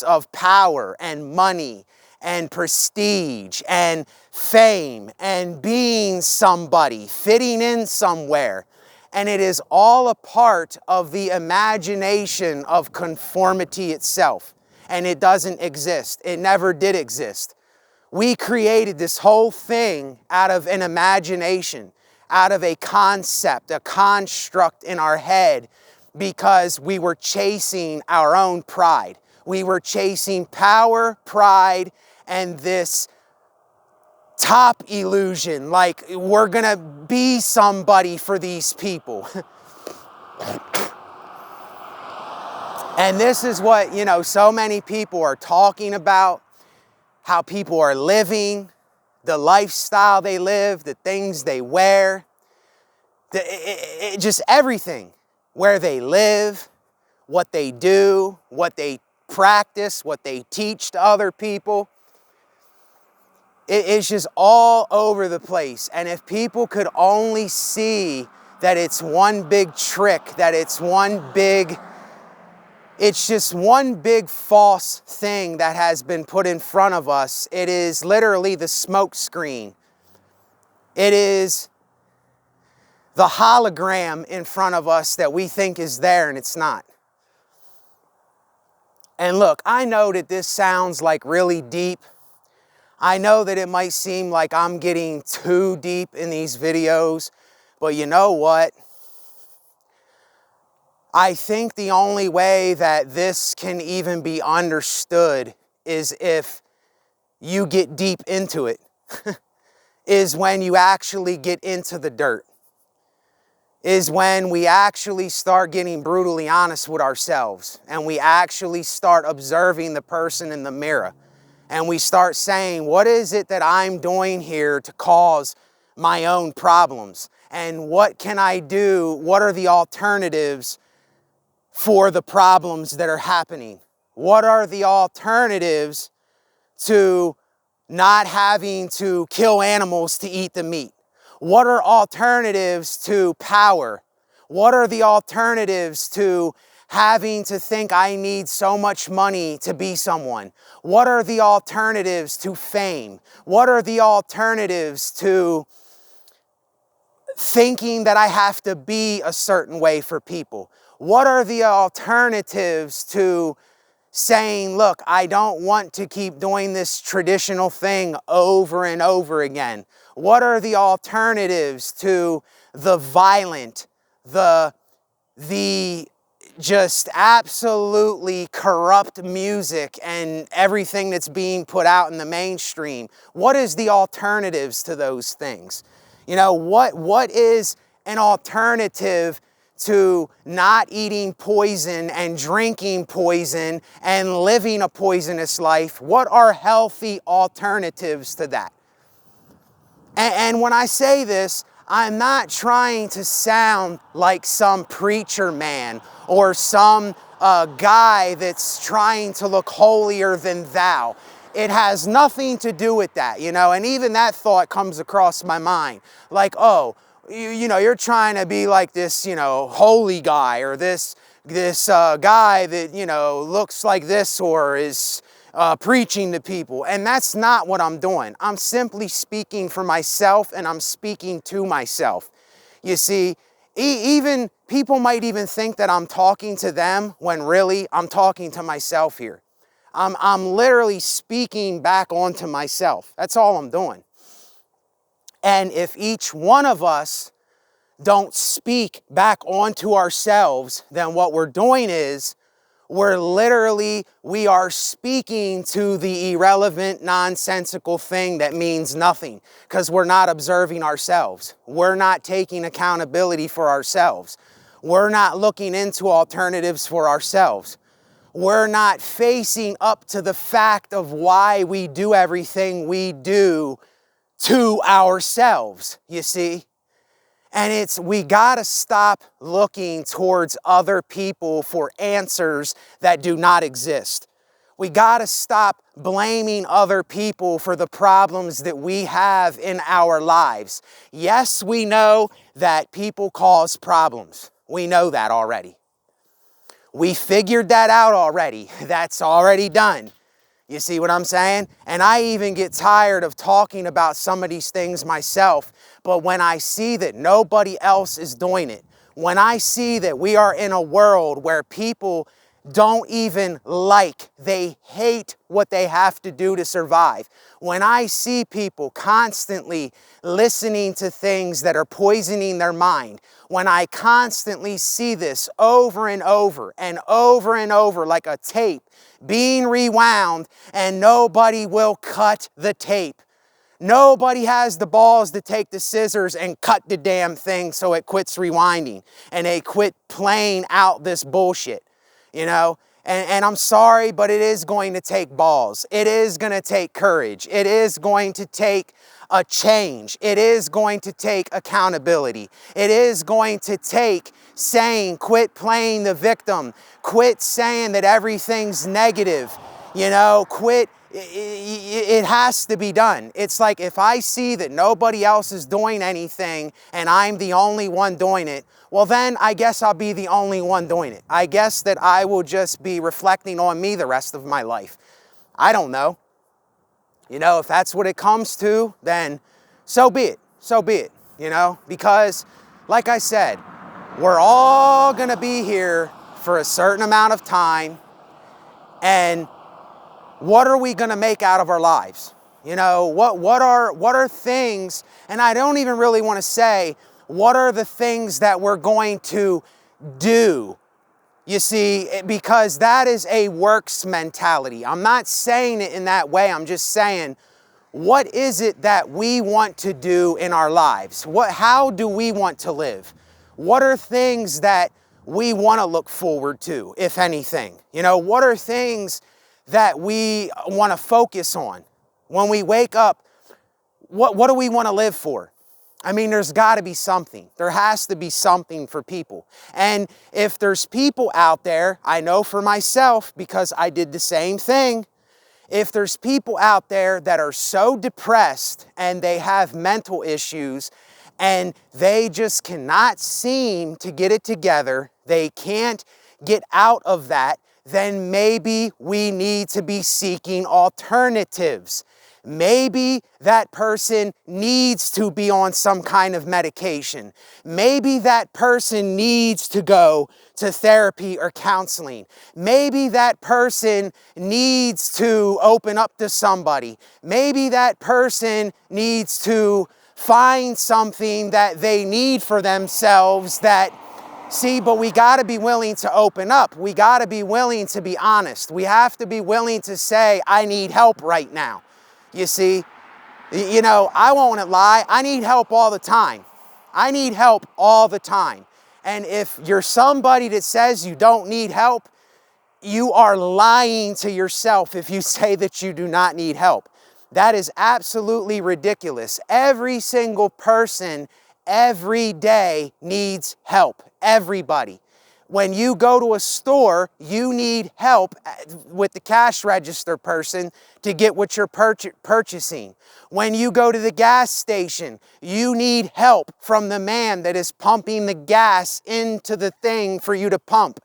of power and money and prestige and fame and being somebody, fitting in somewhere. And it is all a part of the imagination of conformity itself. And it doesn't exist. It never did exist. We created this whole thing out of an imagination, out of a concept, a construct in our head, because we were chasing our own pride. We were chasing power, pride, and this top illusion, like we're gonna be somebody for these people. And this is what, so many people are talking about, how people are living, the lifestyle they live, the things they wear, just everything, where they live, what they do, what they practice, what they teach to other people. It's just all over the place. And if people could only see that it's one big trick, that it's just one big false thing that has been put in front of us. It is literally the smoke screen. It is the hologram in front of us that we think is there and it's not. And look, I know that this sounds like really deep. I know that it might seem like I'm getting too deep in these videos, but you know what? I think the only way that this can even be understood is if you get deep into it, is when you actually get into the dirt, is when we actually start getting brutally honest with ourselves and we actually start observing the person in the mirror and we start saying, what is it that I'm doing here to cause my own problems? And what can I do? What are the alternatives for the problems that are happening? What are the alternatives to not having to kill animals to eat the meat? What are alternatives to power? What are the alternatives to having to think I need so much money to be someone? What are the alternatives to fame? What are the alternatives to thinking that I have to be a certain way for people? What are the alternatives to saying, look, I don't want to keep doing this traditional thing over and over again? What are the alternatives to the violent, the just absolutely corrupt music and everything that's being put out in the mainstream? What is the alternatives to those things? What is an alternative to not eating poison and drinking poison and living a poisonous life? What are healthy alternatives to that? And when I say this, I'm not trying to sound like some preacher man or some guy that's trying to look holier than thou. It has nothing to do with that, and even that thought comes across my mind. Like, oh, you're trying to be like this, holy guy, or this guy that, looks like this or is preaching to people. And that's not what I'm doing. I'm simply speaking for myself, and I'm speaking to myself. You see, even people might even think that I'm talking to them when really I'm talking to myself here. I'm literally speaking back onto myself. That's all I'm doing. And if each one of us don't speak back onto ourselves, then what we're doing is we are speaking to the irrelevant, nonsensical thing that means nothing, because we're not observing ourselves. We're not taking accountability for ourselves. We're not looking into alternatives for ourselves. We're not facing up to the fact of why we do everything we do to ourselves, you see? And we gotta stop looking towards other people for answers that do not exist. We gotta stop blaming other people for the problems that we have in our lives. Yes, we know that people cause problems. We know that already. We figured that out already. That's already done. You see what I'm saying? And I even get tired of talking about some of these things myself. But when I see that nobody else is doing it, when I see that we are in a world where people don't even they hate what they have to do to survive. When I see people constantly listening to things that are poisoning their mind, when I constantly see this over and over and over and over like a tape being rewound, and nobody will cut the tape. Nobody has the balls to take the scissors and cut the damn thing so it quits rewinding and they quit playing out this bullshit, you know? And I'm sorry, but it is going to take balls. It is going to take courage. It is going to take a change. It is going to take accountability. It is going to take saying, quit playing the victim. Quit saying that everything's negative. You know, quit. It has to be done. It's like if I see that nobody else is doing anything and I'm the only one doing it, well then I guess I'll be the only one doing it. I guess that I will just be reflecting on me the rest of my life. I don't know. You know, if that's what it comes to, then so be it. So be it, you know, because like I said, we're all gonna be here for a certain amount of time, and what are we going to make out of our lives? You know, what are things, and I don't even really want to say, what are the things that we're going to do? You see, because that is a works mentality. I'm not saying it in that way. I'm just saying, what is it that we want to do in our lives? How do we want to live? What are things that we want to look forward to, if anything? You know, what are things that we want to focus on? When we wake up, what do we want to live for? I mean, there's got to be something. There has to be something for people. And if there's people out there, I know for myself, because I did the same thing, if there's people out there that are so depressed and they have mental issues and they just cannot seem to get it together, they can't get out of that, then maybe we need to be seeking alternatives. Maybe that person needs to be on some kind of medication. Maybe that person needs to go to therapy or counseling. Maybe that person needs to open up to somebody. Maybe that person needs to find something that they need for themselves but we got to be willing to open up. We got to be willing to be honest. We have to be willing to say, I need help right now. You see, you know, I won't lie. I need help all the time. I need help all the time. And if you're somebody that says you don't need help, you are lying to yourself if you say that you do not need help. That is absolutely ridiculous. Every single person every day needs help. Everybody. When you go to a store, you need help with the cash register person to get what you're purchasing. When you go to the gas station, you need help from the man that is pumping the gas into the thing for you to pump.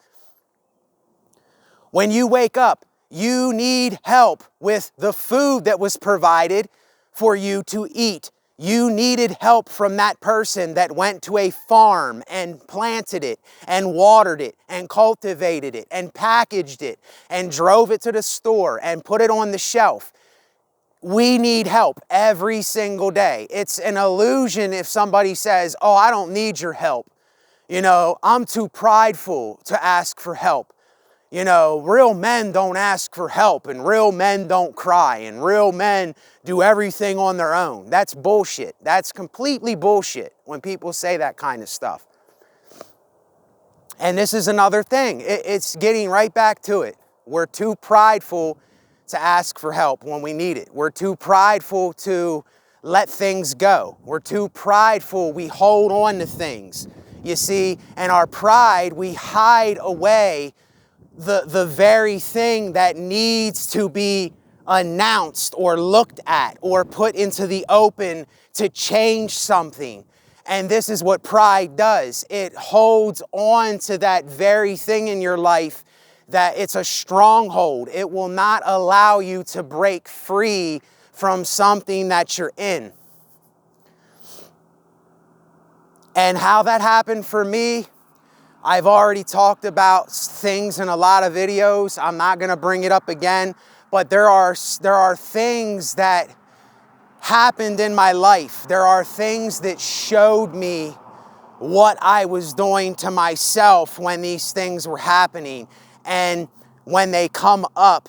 When you wake up, You need help with the food that was provided for you to eat. You needed help from that person that went to a farm and planted it and watered it and cultivated it and packaged it and drove it to the store and put it on the shelf. We need help every single day. It's an illusion if somebody says, oh, I don't need your help. You know, I'm too prideful to ask for help. You know, real men don't ask for help, and real men don't cry, and real men do everything on their own. That's bullshit. That's completely bullshit when people say that kind of stuff. And this is another thing. It's getting right back to it. We're too prideful to ask for help when we need it. We're too prideful to let things go. We're too prideful. We hold on to things. You see, and our pride, we hide away the very thing that needs to be announced or looked at or put into the open to change something. And this is what pride does. It holds on to that very thing in your life that it's a stronghold. It will not allow you to break free from something that you're in. And how that happened for me, I've already talked about things in a lot of videos. I'm not going to bring it up again, but there are things that happened in my life. There are things that showed me what I was doing to myself when these things were happening. And when they come up,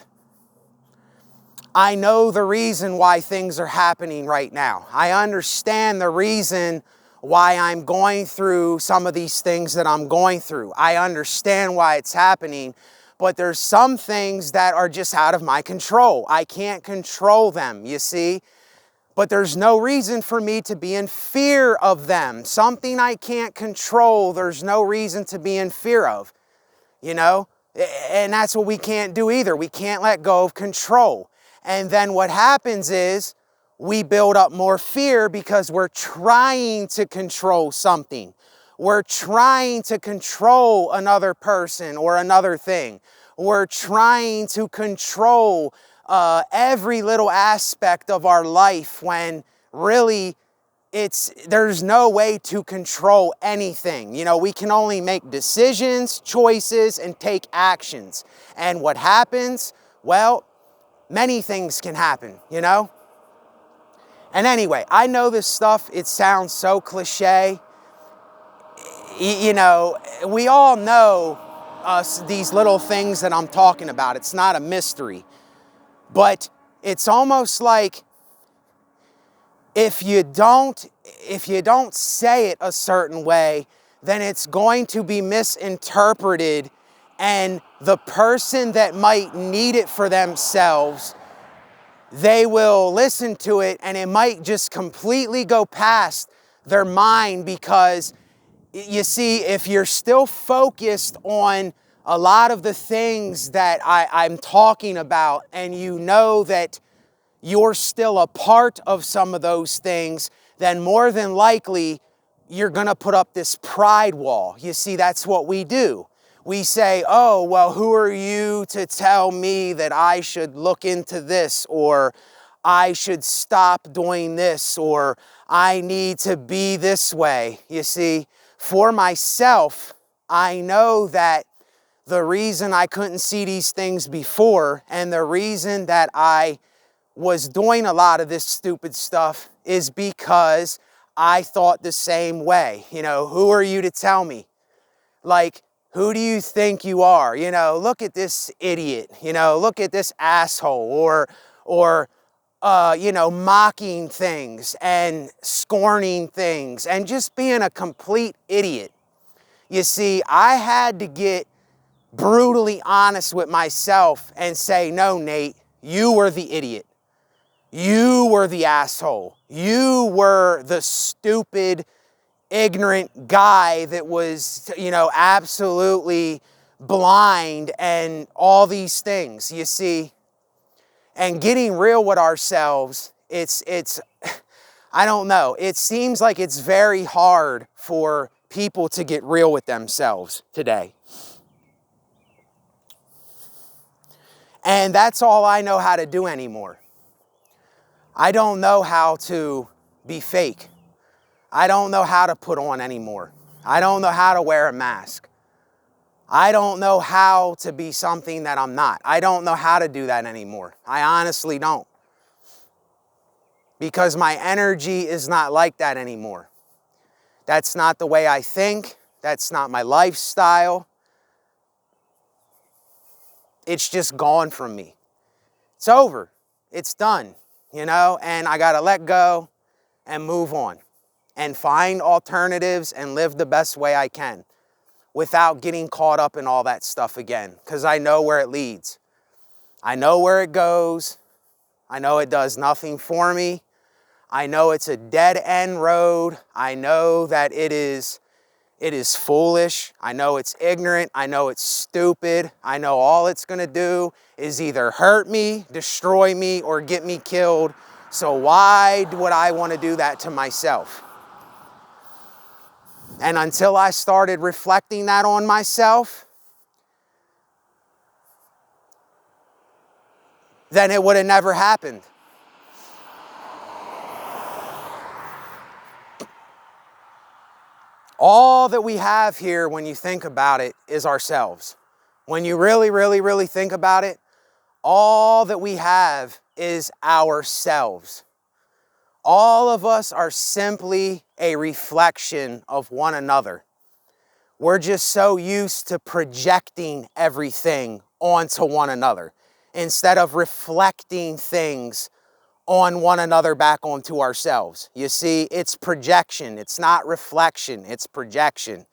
I know the reason why things are happening right now. I understand the reason why I'm going through some of these things that I'm going through. I understand why it's happening, but there's some things that are just out of my control. I can't control them, you see? But there's no reason for me to be in fear of them. Something I can't control, there's no reason to be in fear of, you know? And that's what we can't do either. We can't let go of control. And then what happens is, we build up more fear because we're trying to control something. We're trying to control another person or another thing. We're trying to control every little aspect of our life when really there's no way to control anything. You know, we can only make decisions, choices, and take actions. And what happens? Well, many things can happen, you know? And anyway, I know this stuff, it sounds so cliche. You know, we all know these little things that I'm talking about. It's not a mystery. But it's almost like if you don't say it a certain way, then it's going to be misinterpreted, and the person that might need it for themselves, they will listen to it and it might just completely go past their mind, because you see, if you're still focused on a lot of the things that I'm talking about, and you know that you're still a part of some of those things, then more than likely you're going to put up this pride wall. You see, that's what we do. We say, oh, well, who are you to tell me that I should look into this, or I should stop doing this, or I need to be this way. You see, for myself, I know that the reason I couldn't see these things before, and the reason that I was doing a lot of this stupid stuff, is because I thought the same way. You know, who are you to tell me? Like, who do you think you are? You know, look at this idiot. You know, look at this asshole. Or you know, mocking things and scorning things and just being a complete idiot. You see, I had to get brutally honest with myself and say, no, Nate, you were the idiot. You were the asshole. You were the stupid, ignorant guy that was, you know, absolutely blind and all these things, you see. And getting real with ourselves, it's I don't know, it seems like it's very hard for people to get real with themselves today. And that's all I know how to do anymore. I don't know how to be fake. I don't know how to put on anymore. I don't know how to wear a mask. I don't know how to be something that I'm not. I don't know how to do that anymore. I honestly don't. Because my energy is not like that anymore. That's not the way I think. That's not my lifestyle. It's just gone from me. It's over. It's done, you know, and I got to let go and move on and find alternatives and live the best way I can without getting caught up in all that stuff again, because I know where it leads. I know where it goes. I know it does nothing for me. I know it's a dead-end road. I know that it is foolish. I know it's ignorant. I know it's stupid. I know all it's going to do is either hurt me, destroy me, or get me killed. So why would I want to do that to myself? And until I started reflecting that on myself, then it would have never happened. All that we have here, when you think about it, is ourselves. When you really, really, really think about it, all that we have is ourselves. All of us are simply a reflection of one another. We're just so used to projecting everything onto one another instead of reflecting things on one another back onto ourselves. You see, it's projection. It's not reflection. It's projection.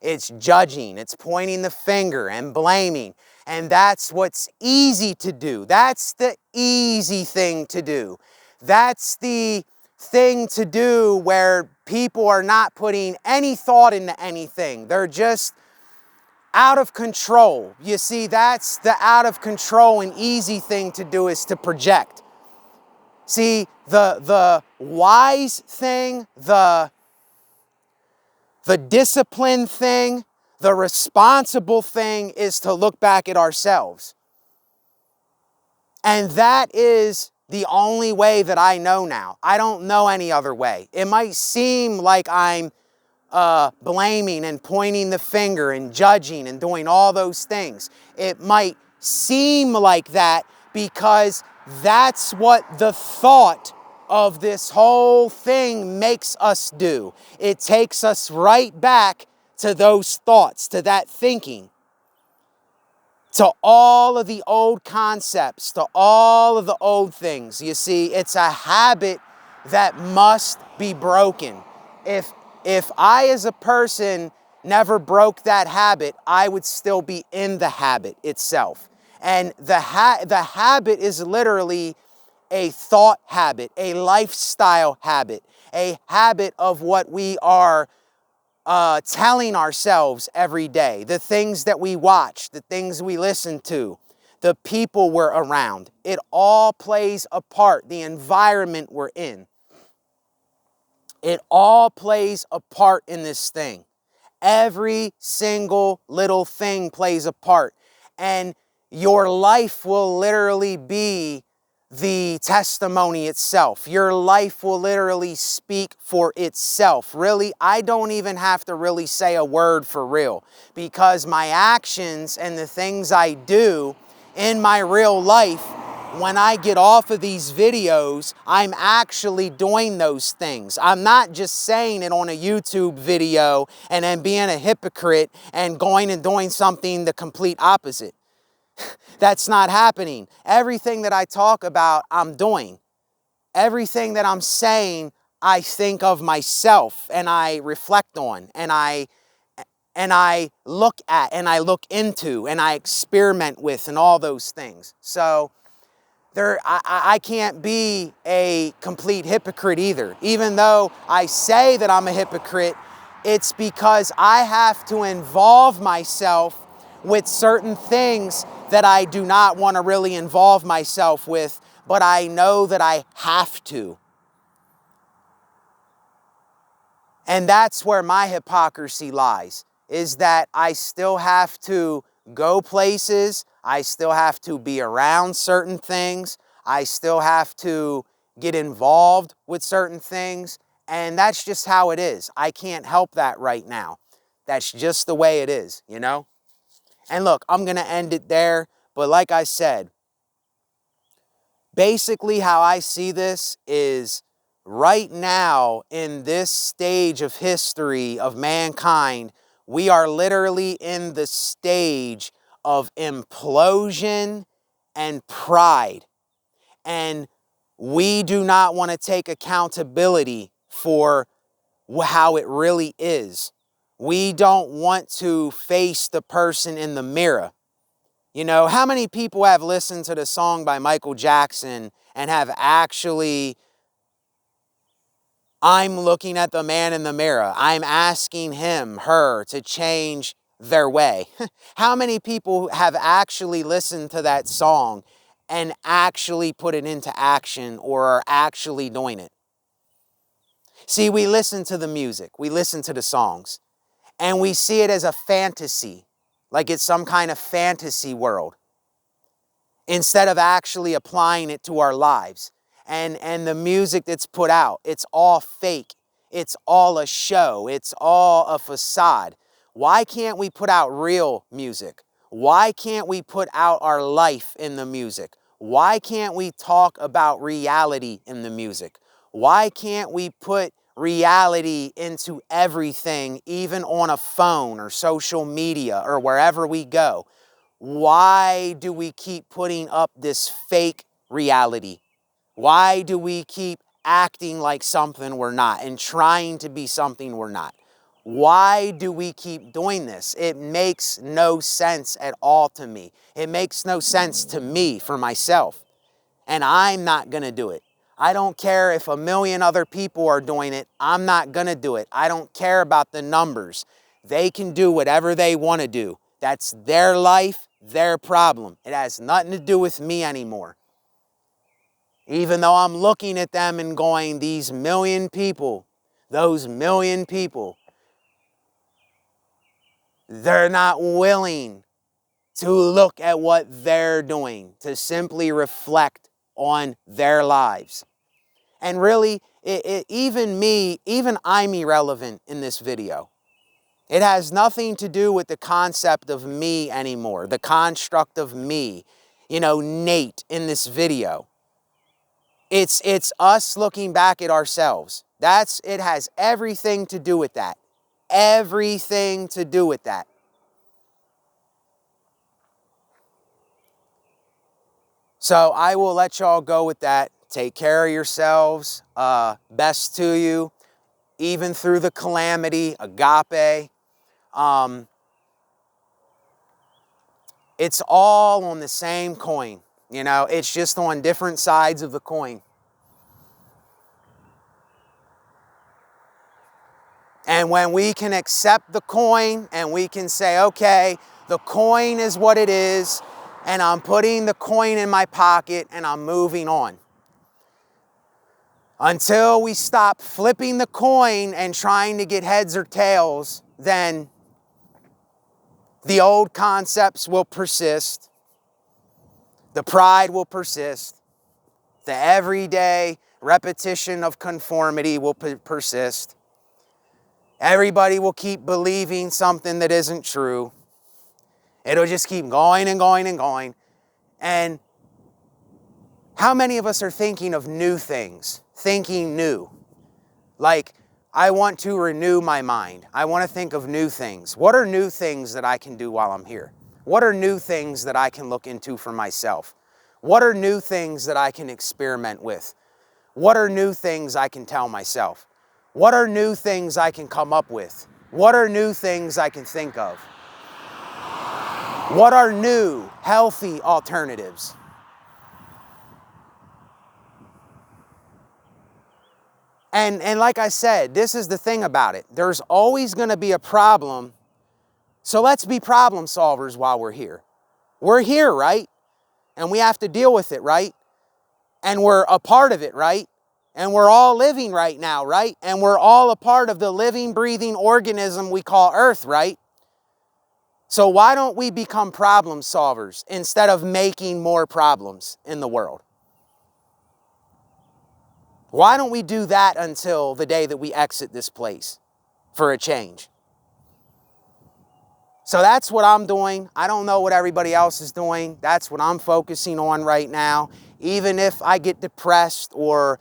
It's judging. It's pointing the finger and blaming. And that's what's easy to do. That's the easy thing to do. That's the thing to do where people are not putting any thought into anything. They're just out of control. You see, that's the out of control and easy thing to do, is to project. See, the wise thing, the disciplined thing, the responsible thing is to look back at ourselves. And that is the only way that I know now. I don't know any other way. It might seem like I'm blaming and pointing the finger and judging and doing all those things. It might seem like that because that's what the thought of this whole thing makes us do. It takes us right back to those thoughts, to that thinking, to all of the old concepts, to all of the old things. You see, it's a habit that must be broken. If I as a person never broke that habit, I would still be in the habit itself. And the habit is literally a thought habit, a lifestyle habit, a habit of what we are telling ourselves every day, the things that we watch, the things we listen to, the people we're around. It all plays a part, the environment we're in. It all plays a part in this thing. Every single little thing plays a part. And your life will literally be the testimony itself. Your life will literally speak for itself. Really, I don't even have to really say a word for real, because my actions and the things I do in my real life, when I get off of these videos, I'm actually doing those things. I'm not just saying it on a YouTube video and then being a hypocrite and going and doing something the complete opposite. That's not happening. Everything that I talk about, I'm doing. Everything that I'm saying, I think of myself and I reflect on and I look at and I look into and I experiment with and all those things. So I can't be a complete hypocrite either. Even though I say that I'm a hypocrite, it's because I have to involve myself with certain things that I do not want to really involve myself with, but I know that I have to. And that's where my hypocrisy lies, is that I still have to go places, I still have to be around certain things. I still have to get involved with certain things. And that's just how it is. I can't help that right now. That's just the way it is, you know? And look, I'm going to end it there. But like I said, basically how I see this is right now in this stage of history of mankind, we are literally in the stage of implosion and pride. And we do not want to take accountability for how it really is. We don't want to face the person in the mirror. You know, how many people have listened to the song by Michael Jackson and have actually, I'm looking at the man in the mirror. I'm asking him, her, to change their way. How many people have actually listened to that song and actually put it into action or are actually doing it? See, we listen to the music, we listen to the songs, and we see it as a fantasy, like it's some kind of fantasy world, instead of actually applying it to our lives. And the music that's put out, it's all fake. It's all a show. It's all a facade. Why can't we put out real music? Why can't we put out our life in the music? Why can't we talk about reality in the music? Why can't we put reality into everything, even on a phone or social media or wherever we go? Why do we keep putting up this fake reality? Why do we keep acting like something we're not and trying to be something we're not? Why do we keep doing this? It makes no sense at all to me. It makes no sense to me for myself. And I'm not going to do it. I don't care if 1 million other people are doing it. I'm not going to do it. I don't care about the numbers. They can do whatever they want to do. That's their life, their problem. It has nothing to do with me anymore. Even though I'm looking at them and going, these 1 million people, those 1 million people, they're not willing to look at what they're doing, to simply reflect on their lives. And really, even I'm irrelevant in this video. It has nothing to do with the concept of me anymore, the construct of me, you know, Nate in this video. It's us looking back at ourselves. It has everything to do with that. Everything to do with that. So I will let y'all go with that. Take care of yourselves. Best to you, even through the calamity, agape. It's all on the same coin. You know, it's just on different sides of the coin. And when we can accept the coin and we can say, okay, the coin is what it is, and I'm putting the coin in my pocket and I'm moving on. Until we stop flipping the coin and trying to get heads or tails, then the old concepts will persist. The pride will persist. The everyday repetition of conformity will persist. Everybody will keep believing something that isn't true. It'll just keep going and going and going. And how many of us are thinking of new things? Thinking new. Like, I want to renew my mind. I want to think of new things. What are new things that I can do while I'm here? What are new things that I can look into for myself? What are new things that I can experiment with? What are new things I can tell myself? What are new things I can come up with? What are new things I can think of? What are new, healthy alternatives? And like I said, this is the thing about it. There's always going to be a problem. So let's be problem solvers while we're here. We're here, right? And we have to deal with it, right? And we're a part of it, right? And we're all living right now, right? And we're all a part of the living, breathing organism we call Earth, right? So why don't we become problem solvers instead of making more problems in the world? Why don't we do that until the day that we exit this place for a change? So that's what I'm doing. I don't know what everybody else is doing. That's what I'm focusing on right now. Even if I get depressed or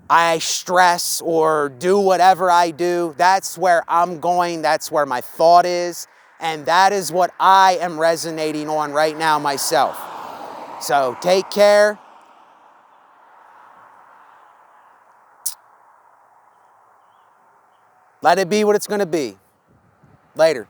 I stress or do whatever I do, that's where I'm going. That's where my thought is. And that is what I am resonating on right now myself. So take care. Let it be what it's going to be. Later.